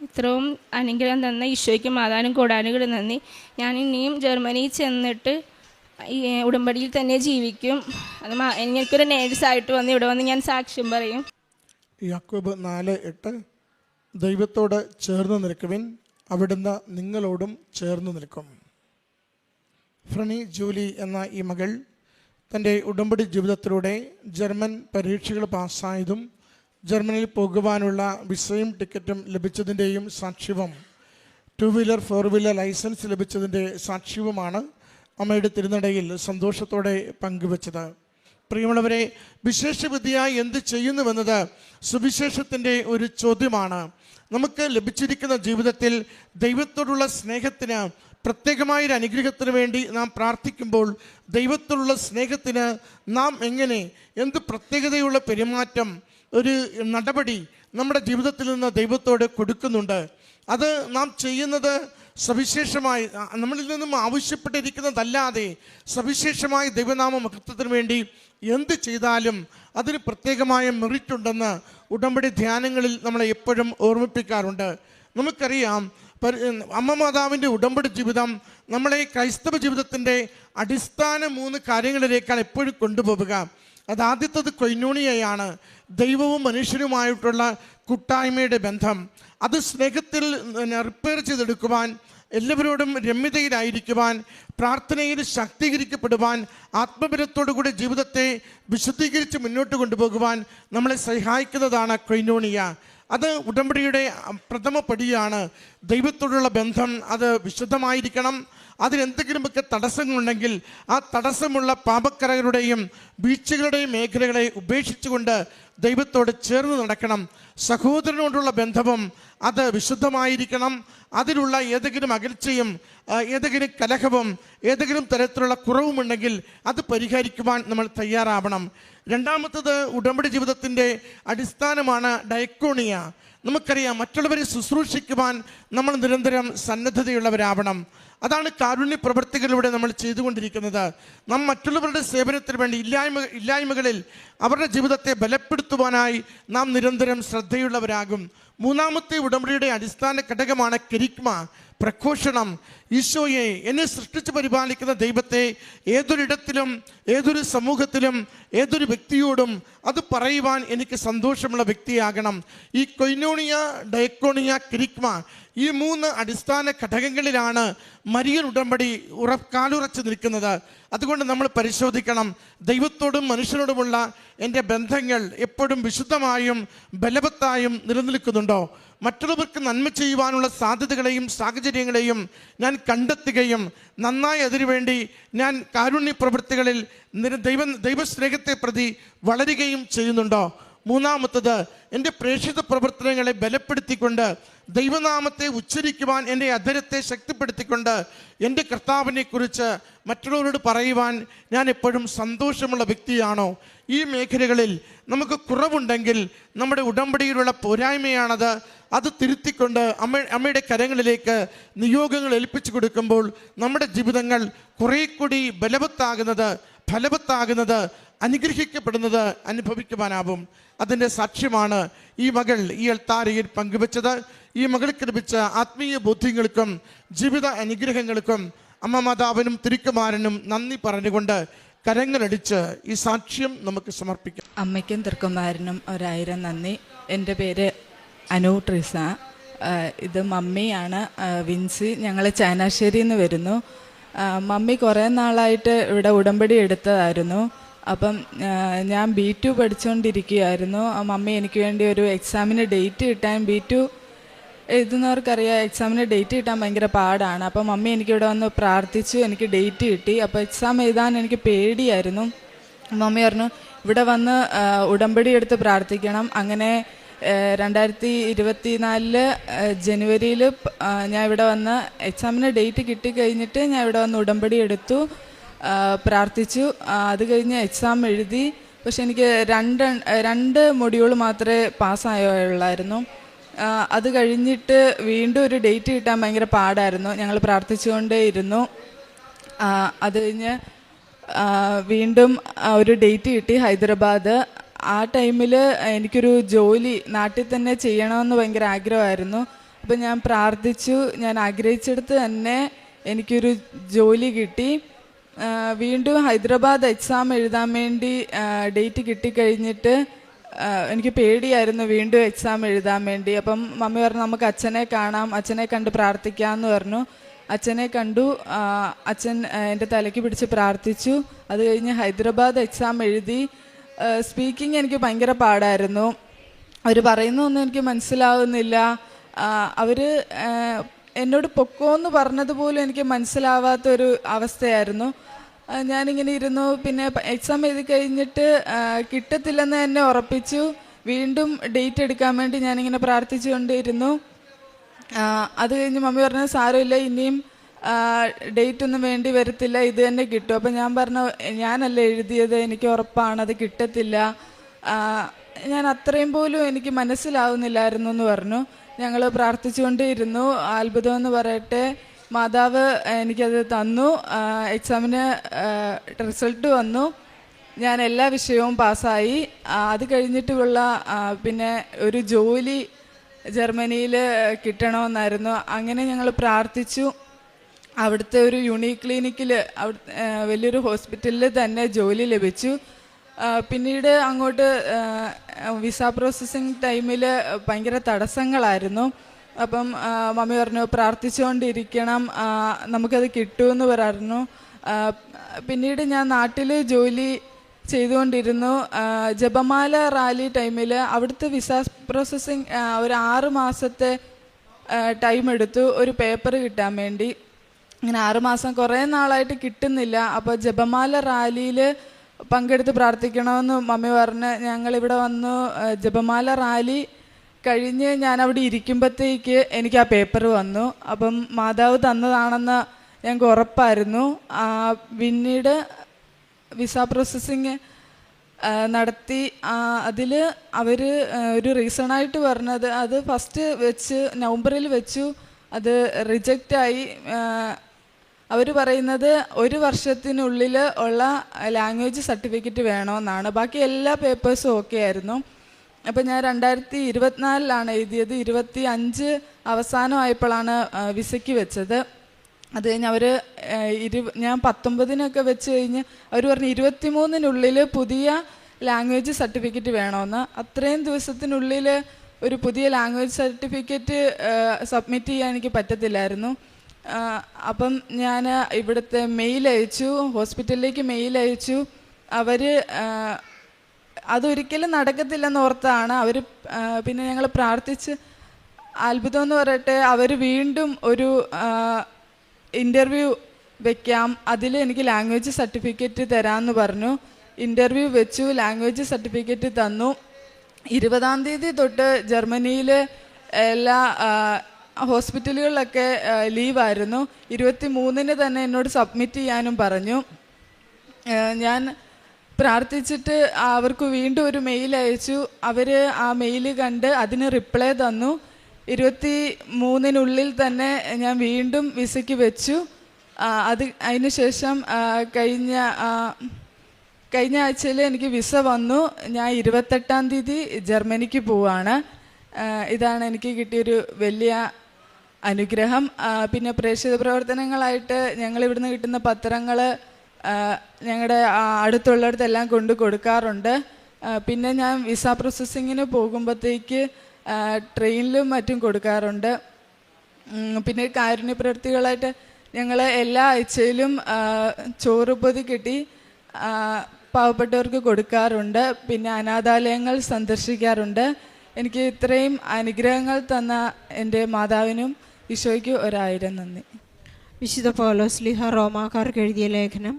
ഇത്രയും അനുഗ്രഹം തന്ന ഈശോയ്ക്ക് മാതാവിനും കോടാനുകൂടി നന്ദി. ഞാൻ ഇനിയും ജർമ്മനിയിൽ ചെന്നിട്ട് ഈ ഉടമ്പടിയിൽ തന്നെ ജീവിക്കും. അത് എനിക്കൊരു നേഴ്സായിട്ട് വന്ന് ഇവിടെ വന്ന് ഞാൻ സാക്ഷ്യം പറയും. യാക്കോബ് 4:8 ദൈവത്തോട് ചേർന്ന് നിൽക്കുവിൻ, അവിടുന്ന് നിങ്ങളോടും ചേർന്ന് നിൽക്കും. ഫ്രണി ജൂലി എന്ന ഈ മകൾ തൻ്റെ ഉടമ്പടി ജീവിതത്തിലൂടെ ജർമ്മൻ പരീക്ഷകൾ പാസ്സായതും ജർമ്മനിയിൽ പോകുവാനുള്ള വിസയും ടിക്കറ്റും ലഭിച്ചതിൻ്റെയും സാക്ഷ്യവും 2 വീലർ 4 വീലർ ലൈസൻസ് ലഭിച്ചതിൻ്റെ സാക്ഷ്യവുമാണ് അമ്മയുടെ തിരുനടയിൽ സന്തോഷത്തോടെ പങ്കുവച്ചത്. പ്രിയമുള്ളവരെ, വിശേഷവിധിയായി എന്ത് ചെയ്യുന്നുവെന്നത് സുവിശേഷത്തിൻ്റെ ഒരു ചോദ്യമാണ്. നമുക്ക് ലഭിച്ചിരിക്കുന്ന ജീവിതത്തിൽ ദൈവത്തോടുള്ള സ്നേഹത്തിന്, പ്രത്യേകമായൊരു അനുഗ്രഹത്തിന് വേണ്ടി നാം പ്രാർത്ഥിക്കുമ്പോൾ ദൈവത്തോടുള്ള സ്നേഹത്തിന് നാം എങ്ങനെ, എന്ത് പ്രത്യേകതയുള്ള പെരുമാറ്റം, ഒരു നടപടി നമ്മുടെ ജീവിതത്തിൽ നിന്ന് ദൈവത്തോട് കൊടുക്കുന്നുണ്ട്. അത് നാം ചെയ്യുന്നത് സവിശേഷമായി നമ്മളിൽ നിന്നും ആവശ്യപ്പെട്ടിരിക്കുന്നതല്ലാതെ സവിശേഷമായി ദൈവനാമ മഹത്വത്തിന് വേണ്ടി എന്ത് ചെയ്താലും അതിന് പ്രത്യേകമായ മെറിറ്റ് ഉണ്ടെന്ന് ഉടമ്പടി ധ്യാനങ്ങളിൽ നമ്മളെ എപ്പോഴും ഓർമ്മിപ്പിക്കാറുണ്ട്. നമുക്കറിയാം, അമ്മ മാതാവിൻ്റെ ഉടമ്പടി ജീവിതം നമ്മളെ ക്രൈസ്തവ ജീവിതത്തിൻ്റെ അടിസ്ഥാന 3 കാര്യങ്ങളിലേക്കാണ് എപ്പോഴും കൊണ്ടുപോവുക. അതാദ്യത്തത് കൊയ്നോണിയയാണ്, ദൈവവും മനുഷ്യരുമായിട്ടുള്ള കൂട്ടായ്മയുടെ ബന്ധം. അത് സ്നേഹത്തിൽ റിപ്പയർ ചെയ്തെടുക്കുവാൻ, എല്ലാവരോടും രമ്യതയിലായിരിക്കുവാൻ, പ്രാർത്ഥനയിൽ ശാക്തീകരിക്കപ്പെടുവാൻ, ആത്മബലത്തോടുകൂടി ജീവിതത്തെ വിശുദ്ധീകരിച്ച് മുന്നോട്ട് കൊണ്ടുപോകുവാൻ നമ്മളെ സഹായിക്കുന്നതാണ് കൊയ്നോണിയ. അത് ഉടമ്പടിയുടെ പ്രഥമ പടിയാണ്. ദൈവത്തോടുള്ള ബന്ധം അത് വിശുദ്ധമായിരിക്കണം. അതിനെന്തെങ്കിലുമൊക്കെ തടസ്സങ്ങളുണ്ടെങ്കിൽ ആ തടസ്സമുള്ള പാപക്കറകളുടെയും വീഴ്ചകളുടെയും മേഖലകളെ ഉപേക്ഷിച്ചുകൊണ്ട് ദൈവത്തോട് ചേർന്ന് നടക്കണം. സഹോദരനോടുള്ള ബന്ധവും അത് വിശുദ്ധമായിരിക്കണം. അതിലുള്ള ഏതെങ്കിലും അകൽച്ചയും ഏതെങ്കിലും കലഹവും ഏതെങ്കിലും തരത്തിലുള്ള കുറവുമുണ്ടെങ്കിൽ അത് പരിഹരിക്കുവാൻ നമ്മൾ തയ്യാറാവണം. രണ്ടാമത്തത് ഉടമ്പടി ജീവിതത്തിൻ്റെ അടിസ്ഥാനമാണ് ഡയക്കോണിയ. നമുക്കറിയാം, മറ്റുള്ളവരെ ശുശ്രൂഷിക്കുവാൻ നമ്മൾ നിരന്തരം സന്നദ്ധതയുള്ളവരാവണം. അതാണ് കാരുണ്യ പ്രവൃത്തികളിലൂടെ നമ്മൾ ചെയ്തുകൊണ്ടിരിക്കുന്നത്. നാം മറ്റുള്ളവരുടെ സേവനത്തിന് വേണ്ടി ഇല്ലായ്മകളിൽ അവരുടെ ജീവിതത്തെ ബലപ്പെടുത്തുവാനായി നാം നിരന്തരം ശ്രദ്ധയുള്ളവരാകും. മൂന്നാമത്തെ ഉടമ്പടിയുടെ അടിസ്ഥാന ഘടകമാണ് കെരിഗ്മ, പ്രഘോഷണം. ഈശോയെ, എന്നെ സൃഷ്ടിച്ച് പരിപാലിക്കുന്ന ദൈവത്തെ ഏതൊരിടത്തിലും, ഏതൊരു സമൂഹത്തിലും, ഏതൊരു വ്യക്തിയോടും അത് പറയുവാൻ എനിക്ക് സന്തോഷമുള്ള വ്യക്തിയാകണം. ഈ കൊയ്നോണിയ, ഡയക്കോണിയ, കെരിഗ്മ, ഈ 3 അടിസ്ഥാന ഘടകങ്ങളിലാണ് മരിയൻ ഉടമ്പടി കാലുറച്ച് നിൽക്കുന്നത്. അതുകൊണ്ട് നമ്മൾ പരിശോധിക്കണം, ദൈവത്തോടും മനുഷ്യനോടുമുള്ള എൻ്റെ ബന്ധങ്ങൾ എപ്പോഴും വിശുദ്ധമായും ബലവത്തായും നിലനിൽക്കുന്നുണ്ടോ? മറ്റുള്ളവർക്ക് നന്മ ചെയ്യുവാനുള്ള സാധ്യതകളെയും സാഹചര്യങ്ങളെയും ഞാൻ കണ്ടെത്തുകയും നന്നായി അതിനുവേണ്ടി ഞാൻ കാരുണ്യ പ്രവൃത്തികളിൽ ദൈവസ്നേഹത്തെ പ്രതി വളരുകയും ചെയ്യുന്നുണ്ടോ? മൂന്നാമത്തത്, എൻ്റെ പ്രേക്ഷിത പ്രവർത്തനങ്ങളെ ബലപ്പെടുത്തിക്കൊണ്ട് ദൈവനാമത്തെ ഉച്ചരിക്കുവാൻ എൻ്റെ അധരത്തെ ശക്തിപ്പെടുത്തിക്കൊണ്ട് എൻ്റെ കർത്താവിനെക്കുറിച്ച് മറ്റുള്ളവരോട് പറയുവാൻ ഞാൻ എപ്പോഴും സന്തോഷമുള്ള വ്യക്തിയാണോ? ഈ മേഖലകളിൽ നമുക്ക് കുറവുണ്ടെങ്കിൽ നമ്മുടെ ഉടമ്പടിയിലുള്ള പോരായ്മയാണത്. അത് തിരുത്തിക്കൊണ്ട് അമ്മയുടെ കരങ്ങളിലേക്ക് നിയോഗങ്ങൾ ഏൽപ്പിച്ചു കൊടുക്കുമ്പോൾ നമ്മുടെ ജീവിതങ്ങൾ കുറേ കൂടി ബലവത്താകുന്നത്, ഫലവത്താകുന്നത്, അനുഗ്രഹിക്കപ്പെടുന്നത് അനുഭവിക്കുവാനാവും. അതിൻ്റെ സാക്ഷ്യമാണ് ഈ മകൾ ഈ അൾത്താരയിൽ പങ്കുവെച്ചത്. ഈ മകൾക്ക് ലഭിച്ച ആത്മീയ ബോധ്യങ്ങൾക്കും ജീവിത അനുഗ്രഹങ്ങൾക്കും അമ്മ മാതാവിനും തിരുക്കുമാരനും നന്ദി പറഞ്ഞുകൊണ്ട് കരങ്ങളടിച്ച് ഈ സാക്ഷ്യം നമുക്ക് സമർപ്പിക്കാം. അമ്മയ്ക്കും തിരുക്കുമാരനും 1000 നന്ദി. എൻ്റെ പേര് അനു ട്രിസ. ഇത് മമ്മിയാണ്, വിൻസി. ഞങ്ങൾ ചങ്ങനാശ്ശേരിയിൽ നിന്ന് വരുന്നു. മമ്മി കുറേ നാളായിട്ട് ഇവിടെ ഉടമ്പടി എടുത്തതായിരുന്നു. അപ്പം ഞാൻ B2 പഠിച്ചുകൊണ്ടിരിക്കുകയായിരുന്നു. മമ്മി എനിക്ക് വേണ്ടി ഒരു എക്സാമിന് ഡേറ്റ് കിട്ടാൻ, B2 എഴുതുന്നവർക്കറിയാം എക്സാമിന് ഡേറ്റ് കിട്ടാൻ ഭയങ്കര പാടാണ്. അപ്പം മമ്മി എനിക്കിവിടെ വന്ന് പ്രാർത്ഥിച്ചു, എനിക്ക് ഡേറ്റ് കിട്ടി. അപ്പോൾ എക്സാം എഴുതാൻ എനിക്ക് പേടിയായിരുന്നു. മമ്മി പറഞ്ഞു ഇവിടെ വന്ന് ഉടമ്പടി എടുത്ത് പ്രാർത്ഥിക്കണം. അങ്ങനെ 2024 ജനുവരിയിൽ ഞാൻ ഇവിടെ വന്ന് എക്സാമിന് ഡേറ്റ് കിട്ടിക്കഴിഞ്ഞിട്ട് ഞാൻ ഇവിടെ വന്ന് ഉടമ്പടി എടുത്തു, പ്രാർത്ഥിച്ചു. അത് കഴിഞ്ഞ് എക്സാം എഴുതി. പക്ഷെ എനിക്ക് രണ്ട് മൊഡ്യൂൾ മാത്രമേ പാസ്സായുള്ളായിരുന്നു. അത് കഴിഞ്ഞിട്ട് വീണ്ടും ഒരു ഡേറ്റ് കിട്ടാൻ ഭയങ്കര പാടായിരുന്നു. ഞങ്ങൾ പ്രാർത്ഥിച്ചുകൊണ്ടേ ഇരുന്നു. അത് കഴിഞ്ഞ് വീണ്ടും ഒരു ഡേറ്റ് കിട്ടി, ഹൈദരാബാദ്. ആ ടൈമിൽ എനിക്കൊരു ജോലി നാട്ടിൽ തന്നെ ചെയ്യണമെന്ന് ഭയങ്കര ആഗ്രഹമായിരുന്നു. അപ്പം ഞാൻ പ്രാർത്ഥിച്ചു. ഞാൻ ആഗ്രഹിച്ചെടുത്ത് തന്നെ എനിക്കൊരു ജോലി കിട്ടി. വീണ്ടും ഹൈദരാബാദ് എക്സാം എഴുതാൻ വേണ്ടി ഡേറ്റ് കിട്ടിക്കഴിഞ്ഞിട്ട് എനിക്ക് പേടിയായിരുന്നു വീണ്ടും എക്സാം എഴുതാൻ വേണ്ടി. അപ്പം മമ്മി പറഞ്ഞു നമുക്ക് അച്ഛനെ കാണാം, അച്ഛനെ കണ്ട് പ്രാർത്ഥിക്കാമെന്ന് പറഞ്ഞു. അച്ഛനെ കണ്ടു. അച്ഛൻ എൻ്റെ തലയ്ക്ക് പിടിച്ച് പ്രാർത്ഥിച്ചു. അത് കഴിഞ്ഞ് ഹൈദരാബാദ് എക്സാം എഴുതി. സ്പീക്കിംഗ് എനിക്ക് ഭയങ്കര പാടായിരുന്നു. അവർ പറയുന്നൊന്നും എനിക്ക് മനസ്സിലാവുന്നില്ല. അവർ എന്നോട് പൊക്കോന്ന് പറഞ്ഞതുപോലും എനിക്ക് മനസ്സിലാവാത്തൊരു അവസ്ഥയായിരുന്നു. ഞാനിങ്ങനെ ഇരുന്നു. പിന്നെ എക്സാം എഴുതി കഴിഞ്ഞിട്ട് കിട്ടത്തില്ലെന്ന് എന്നെ ഉറപ്പിച്ചു. വീണ്ടും ഡേറ്റ് എടുക്കാൻ വേണ്ടി ഞാനിങ്ങനെ പ്രാർത്ഥിച്ചുകൊണ്ടിരുന്നു. അത് കഴിഞ്ഞ് മമ്മി പറഞ്ഞു സാരമില്ല, ഇനിയും ഡേറ്റ് ഒന്നും വേണ്ടി വരത്തില്ല, ഇത് തന്നെ കിട്ടും. അപ്പം ഞാൻ പറഞ്ഞു ഞാനല്ല എഴുതിയത്, എനിക്ക് ഉറപ്പാണ് അത് കിട്ടത്തില്ല, ഞാൻ അത്രയും പോലും എനിക്ക് മനസ്സിലാവുന്നില്ലായിരുന്നു എന്ന് പറഞ്ഞു. ഞങ്ങൾ പ്രാർത്ഥിച്ചുകൊണ്ടേയിരുന്നു. അത്ഭുതം എന്ന് പറയട്ടെ, മാതാവ് എനിക്കത് തന്നു. എക്സാമിന് റിസൾട്ട് വന്നു. ഞാൻ എല്ലാ വിഷയവും പാസ്സായി. അത് കഴിഞ്ഞിട്ടുള്ള പിന്നെ ഒരു ജോലി ജർമ്മനിയിൽ കിട്ടണമെന്നായിരുന്നു. അങ്ങനെ ഞങ്ങൾ പ്രാർത്ഥിച്ചു. അവിടുത്തെ ഒരു യൂണീക്ക് ക്ലിനിക്കിൽ, വലിയൊരു ഹോസ്പിറ്റലിൽ തന്നെ ജോലി ലഭിച്ചു. പിന്നീട് അങ്ങോട്ട് വിസ പ്രോസസ്സിങ് ടൈമിൽ ഭയങ്കര തടസ്സങ്ങളായിരുന്നു. അപ്പം മമ്മി പറഞ്ഞു പ്രാർത്ഥിച്ചുകൊണ്ടിരിക്കണം, നമുക്കത് കിട്ടുമെന്ന് പറഞ്ഞു. പിന്നീട് ഞാൻ നാട്ടിൽ ജോലി ചെയ്തുകൊണ്ടിരുന്നു. ജപമാല റാലി ടൈമിൽ അവിടുത്തെ വിസ പ്രോസസ്സിങ് ഒരു 6 മാസത്തെ ടൈം എടുത്തു ഒരു പേപ്പർ കിട്ടാൻ വേണ്ടി. അങ്ങനെ 6 മാസം കുറേ നാളായിട്ട് കിട്ടുന്നില്ല. അപ്പോൾ ജപമാല റാലിയിൽ പങ്കെടുത്ത് പ്രാർത്ഥിക്കണമെന്ന് മമ്മി പറഞ്ഞ് ഞങ്ങളിവിടെ വന്നു. ജപമാല റാലി കഴിഞ്ഞ് ഞാൻ അവിടെ ഇരിക്കുമ്പോഴത്തേക്ക് എനിക്ക് ആ പേപ്പർ വന്നു. അപ്പം മാതാവ് തന്നതാണെന്ന് ഞങ്ങൾക്ക് ഉറപ്പായിരുന്നു. പിന്നീട് വിസ പ്രോസസ്സിങ് നടത്തി. അതിൽ അവർ ഒരു റീസണായിട്ട് പറഞ്ഞത്, അത് ഫസ്റ്റ് വെച്ച് നവംബറിൽ വെച്ചു, അത് റിജക്റ്റായി. അവർ പറയുന്നത് 1 വർഷത്തിനുള്ളിൽ ഉള്ള ലാംഗ്വേജ് സർട്ടിഫിക്കറ്റ് വേണമെന്നാണ്. ബാക്കി എല്ലാ പേപ്പേഴ്സും ഓക്കെ ആയിരുന്നു. അപ്പോൾ ഞാൻ 2024 എഴുതിയത്. 25 അവസാനമായപ്പോഴാണ് വിസയ്ക്ക് വെച്ചത്. അത് കഴിഞ്ഞ് അവർ ഞാൻ 19 വെച്ച് കഴിഞ്ഞ് അവർ പറഞ്ഞു 23 പുതിയ ലാംഗ്വേജ് സർട്ടിഫിക്കറ്റ് വേണമെന്ന്. അത്രയും ദിവസത്തിനുള്ളിൽ ഒരു പുതിയ ലാംഗ്വേജ് സർട്ടിഫിക്കറ്റ് സബ്മിറ്റ് ചെയ്യാൻ എനിക്ക് പറ്റത്തില്ലായിരുന്നു. അപ്പം ഞാൻ ഇവിടുത്തെ മെയിൽ അയച്ചു, ഹോസ്പിറ്റലിലേക്ക് മെയിൽ അയച്ചു. അവർ അതൊരിക്കലും നടക്കത്തില്ലെന്ന് ഓർത്താണ് അവർ. പിന്നെ ഞങ്ങൾ പ്രാർത്ഥിച്ച്, അത്ഭുതം എന്ന് പറയട്ടെ, അവർ വീണ്ടും ഒരു ഇൻ്റർവ്യൂ വെക്കാം, അതിൽ എനിക്ക് ലാംഗ്വേജ് സർട്ടിഫിക്കറ്റ് തരാമെന്ന് പറഞ്ഞു. ഇൻ്റർവ്യൂ വെച്ചു, ലാംഗ്വേജ് സർട്ടിഫിക്കറ്റ് തന്നു. 20-ാം തീയതി തൊട്ട് ജർമ്മനിയിൽ എല്ലാ ഹോസ്പിറ്റലുകളിലൊക്കെ ലീവായിരുന്നു. 23-ന് തന്നെ എന്നോട് സബ്മിറ്റ് ചെയ്യാനും പറഞ്ഞു. ഞാൻ പ്രാർത്ഥിച്ചിട്ട് അവർക്ക് വീണ്ടും ഒരു മെയിൽ അയച്ചു. അവർ ആ മെയിൽ കണ്ട് അതിന് റിപ്ലൈ തന്നു. 23-നുള്ളിൽ തന്നെ ഞാൻ വീണ്ടും വിസയ്ക്ക് വെച്ചു. അതിന് ശേഷം കഴിഞ്ഞ ആഴ്ചയിൽ എനിക്ക് വിസ വന്നു. ഞാൻ 28-ാം തീയതി ജർമ്മനിക്ക് പോവാണ്. ഇതാണ് എനിക്ക് കിട്ടിയൊരു വലിയ അനുഗ്രഹം. പിന്നെ പ്രേക്ഷിത പ്രവർത്തനങ്ങളായിട്ട് ഞങ്ങൾ ഇവിടുന്ന് കിട്ടുന്ന പത്രങ്ങൾ ഞങ്ങളുടെ അടുത്തുള്ളിടത്തെല്ലാം കൊണ്ട് കൊടുക്കാറുണ്ട്. പിന്നെ ഞാൻ വിസ പ്രോസസ്സിങ്ങിന് പോകുമ്പോഴത്തേക്ക് ട്രെയിനിലും മറ്റും കൊടുക്കാറുണ്ട്. പിന്നെ കാരുണ്യ പ്രവൃത്തികളായിട്ട് ഞങ്ങൾ എല്ലാ ആഴ്ചയിലും ചോറ് പൊതി കിട്ടി പാവപ്പെട്ടവർക്ക് കൊടുക്കാറുണ്ട്. പിന്നെ അനാഥാലയങ്ങൾ സന്ദർശിക്കാറുണ്ട്. എനിക്ക് ഇത്രയും അനുഗ്രഹങ്ങൾ തന്ന എൻ്റെ മാതാവിനും ഈശോയ്ക്ക് 1000 നന്ദി. വിശുദ്ധ പൗലോസ്ലീഹ റോമാക്കാർക്ക് എഴുതിയ ലേഖനം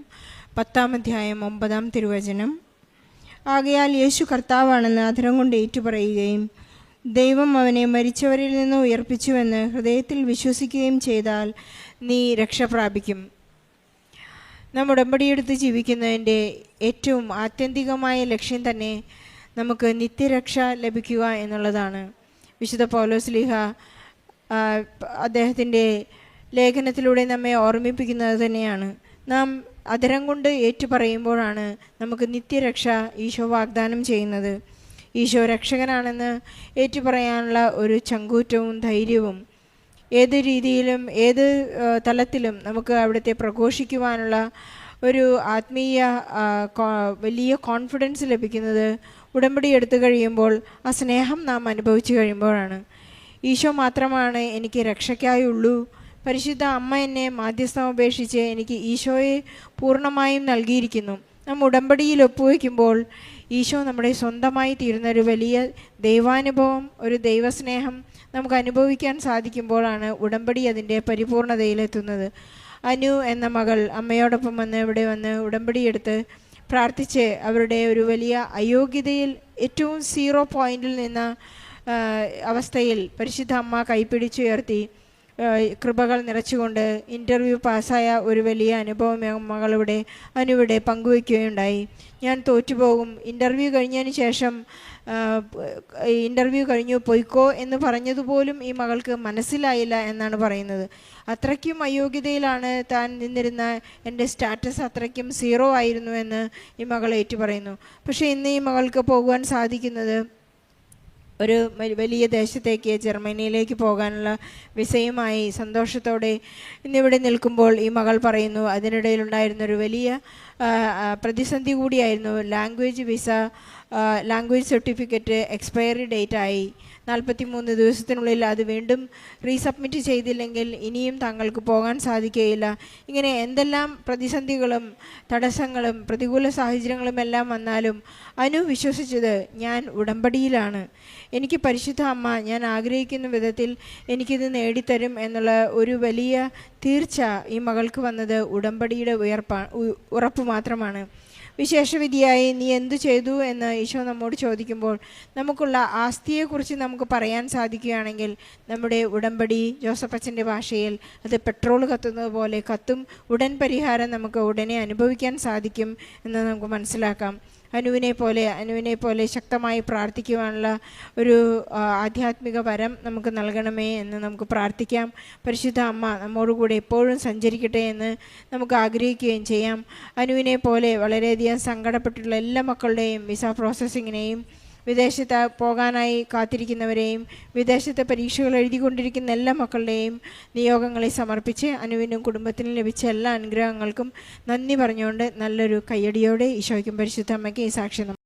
10-ാം അധ്യായം 9-ാം തിരുവചനം. ആകയാൽ യേശു കർത്താവാണെന്ന് അധരം കൊണ്ട് ഏറ്റുപറയുകയും ദൈവം അവനെ മരിച്ചവരിൽ നിന്ന് ഉയർപ്പിച്ചുവെന്ന് ഹൃദയത്തിൽ വിശ്വസിക്കുകയും ചെയ്താൽ നീ രക്ഷ പ്രാപിക്കും. നാം ഉടമ്പടിയെടുത്ത് ജീവിക്കുന്നതിൻ്റെ ഏറ്റവും ആത്യന്തികമായ ലക്ഷ്യം തന്നെ നമുക്ക് നിത്യരക്ഷ ലഭിക്കുക എന്നുള്ളതാണ്. വിശുദ്ധ പൗലോസ്ലീഹ അദ്ദേഹത്തിൻ്റെ ലേഖനത്തിലൂടെ നമ്മെ ഓർമ്മിപ്പിക്കുന്നത് തന്നെയാണ്. നാം അധരം കൊണ്ട് ഏറ്റുപറയുമ്പോഴാണ് നമുക്ക് നിത്യരക്ഷ ഈശോ വാഗ്ദാനം ചെയ്യുന്നത്. ഈശോ രക്ഷകനാണെന്ന് ഏറ്റുപറയാനുള്ള ഒരു ചങ്കൂറ്റവും ധൈര്യവും ഏത് രീതിയിലും ഏത് തലത്തിലും നമുക്ക് അവിടുത്തെ പ്രഘോഷിക്കുവാനുള്ള ഒരു ആത്മീയ വലിയ കോൺഫിഡൻസ് ലഭിക്കുന്നത് ഉടമ്പടി എടുത്തു കഴിയുമ്പോൾ, ആ സ്നേഹം നാം അനുഭവിച്ചു കഴിയുമ്പോഴാണ്. ഈശോ മാത്രമാണ് എനിക്ക് രക്ഷയ്ക്കായുള്ളൂ. പരിശുദ്ധ അമ്മ എന്നെ മാധ്യസ്ഥം അപേക്ഷിച്ച് എനിക്ക് ഈശോയെ പൂർണ്ണമായും നൽകിയിരിക്കുന്നു. നാം ഉടമ്പടിയിൽ ഒപ്പുവയ്ക്കുമ്പോൾ ഈശോ നമ്മുടെ സ്വന്തമായി തീരുന്ന ഒരു വലിയ ദൈവാനുഭവം, ഒരു ദൈവസ്നേഹം നമുക്ക് അനുഭവിക്കാൻ സാധിക്കുമ്പോഴാണ് ഉടമ്പടി അതിൻ്റെ പരിപൂർണതയിലെത്തുന്നത്. അനു എന്ന മകൾ അമ്മയോടൊപ്പം ഇവിടെ വന്ന് ഉടമ്പടി എടുത്ത് പ്രാർത്ഥിച്ച് അവരുടെ ഒരു വലിയ അയോഗ്യതയിൽ ഏറ്റവും 0 പോയിന്റിൽ നിന്ന അവസ്ഥയിൽ പരിശുദ്ധ അമ്മ കൈപ്പിടിച്ചുയർത്തി കൃപകൾ നിറച്ചുകൊണ്ട് ഇൻ്റർവ്യൂ പാസ്സായ ഒരു വലിയ അനുഭവം മകളിവിടെ അനുവിടെ പങ്കുവയ്ക്കുകയുണ്ടായി. ഞാൻ തോറ്റുപോകും, ഇൻ്റർവ്യൂ കഴിഞ്ഞതിന് ശേഷം ഇൻ്റർവ്യൂ കഴിഞ്ഞു പൊയ്ക്കോ എന്ന് പറഞ്ഞതുപോലും ഈ മകൾക്ക് മനസ്സിലായില്ല എന്നാണ് പറയുന്നത്. അത്രയ്ക്കും അയോഗ്യതയിലാണ് താൻ നിന്നിരുന്ന, എൻ്റെ സ്റ്റാറ്റസ് അത്രയ്ക്കും 0 ആയിരുന്നു എന്ന് ഈ മകൾ ഏറ്റു പറയുന്നു. പക്ഷേ ഇന്ന് ഈ മകൾക്ക് പോകുവാൻ സാധിക്കുന്നത് ഒരു വലിയ ദേശത്തേക്ക്, ജർമ്മനിയിലേക്ക് പോകാനുള്ള വിസയുമായി സന്തോഷത്തോടെ ഇന്നിവിടെ നിൽക്കുമ്പോൾ ഈ മകൾ പറയുന്നു, അതിനിടയിലുണ്ടായിരുന്നൊരു വലിയ പ്രതിസന്ധി കൂടിയായിരുന്നു. Language certificate expiry ഡേറ്റായി. 43 ദിവസത്തിനുള്ളിൽ അത് വീണ്ടും റീസബ്മിറ്റ് ചെയ്തില്ലെങ്കിൽ ഇനിയും താങ്കൾക്ക് പോകാൻ സാധിക്കുകയില്ല. ഇങ്ങനെ എന്തെല്ലാം പ്രതിസന്ധികളും തടസ്സങ്ങളും പ്രതികൂല സാഹചര്യങ്ങളും എല്ലാം വന്നാലും അനു വിശ്വസിച്ചത്, ഞാൻ ഉടമ്പടിയിലാണ്, എനിക്ക് പരിശുദ്ധ അമ്മ ഞാൻ ആഗ്രഹിക്കുന്ന വിധത്തിൽ എനിക്കിത് നേടിത്തരും എന്നുള്ള ഒരു വലിയ തീർച്ച ഈ മകൾക്ക് വന്നത് ഉടമ്പടിയുടെ ഉറപ്പ് മാത്രമാണ്. വിശേഷവിധിയായി നീ എന്തു ചെയ്തു എന്ന് ഈശോ നമ്മോട് ചോദിക്കുമ്പോൾ നമുക്കുള്ള ആസ്തിയെക്കുറിച്ച് നമുക്ക് പറയാൻ സാധിക്കുകയാണെങ്കിൽ നമ്മുടെ ഉടമ്പടി, ജോസഫ് അച്ഛൻ്റെ ഭാഷയിൽ, അത് പെട്രോൾ കത്തുന്നത് പോലെ കത്തും. ഉടൻ പരിഹാരം നമുക്ക് ഉടനെ അനുഭവിക്കാൻ സാധിക്കും എന്ന് നമുക്ക് മനസ്സിലാക്കാം. അനുവിനെ പോലെ ശക്തമായി പ്രാർത്ഥിക്കുവാനുള്ള ഒരു ആധ്യാത്മിക വരം നമുക്ക് നൽകണമേ എന്ന് നമുക്ക് പ്രാർത്ഥിക്കാം. പരിശുദ്ധ അമ്മ നമ്മോടുകൂടെ എപ്പോഴും സഞ്ചരിക്കട്ടെ എന്ന് നമുക്ക് ആഗ്രഹിക്കുകയും ചെയ്യാം. അനുവിനെ പോലെ വളരെയധികം സങ്കടപ്പെട്ടിട്ടുള്ള എല്ലാ മക്കളുടെയും വിസ പ്രോസസ്സിങ്ങിനെയും, വിദേശത്ത് പോകാനായി കാത്തിരിക്കുന്നവരെയും, വിദേശത്തെ പരീക്ഷകൾ എഴുതിക്കൊണ്ടിരിക്കുന്ന എല്ലാ മക്കളുടെയും നിയോഗങ്ങളെ സമർപ്പിച്ച് അനുവിനും കുടുംബത്തിനും ലഭിച്ച എല്ലാ അനുഗ്രഹങ്ങൾക്കും നന്ദി പറഞ്ഞുകൊണ്ട് നല്ലൊരു കയ്യടിയോടെ ഈശോയ്ക്കും പരിശുദ്ധ അമ്മയ്ക്ക് ഈ സാക്ഷ്യം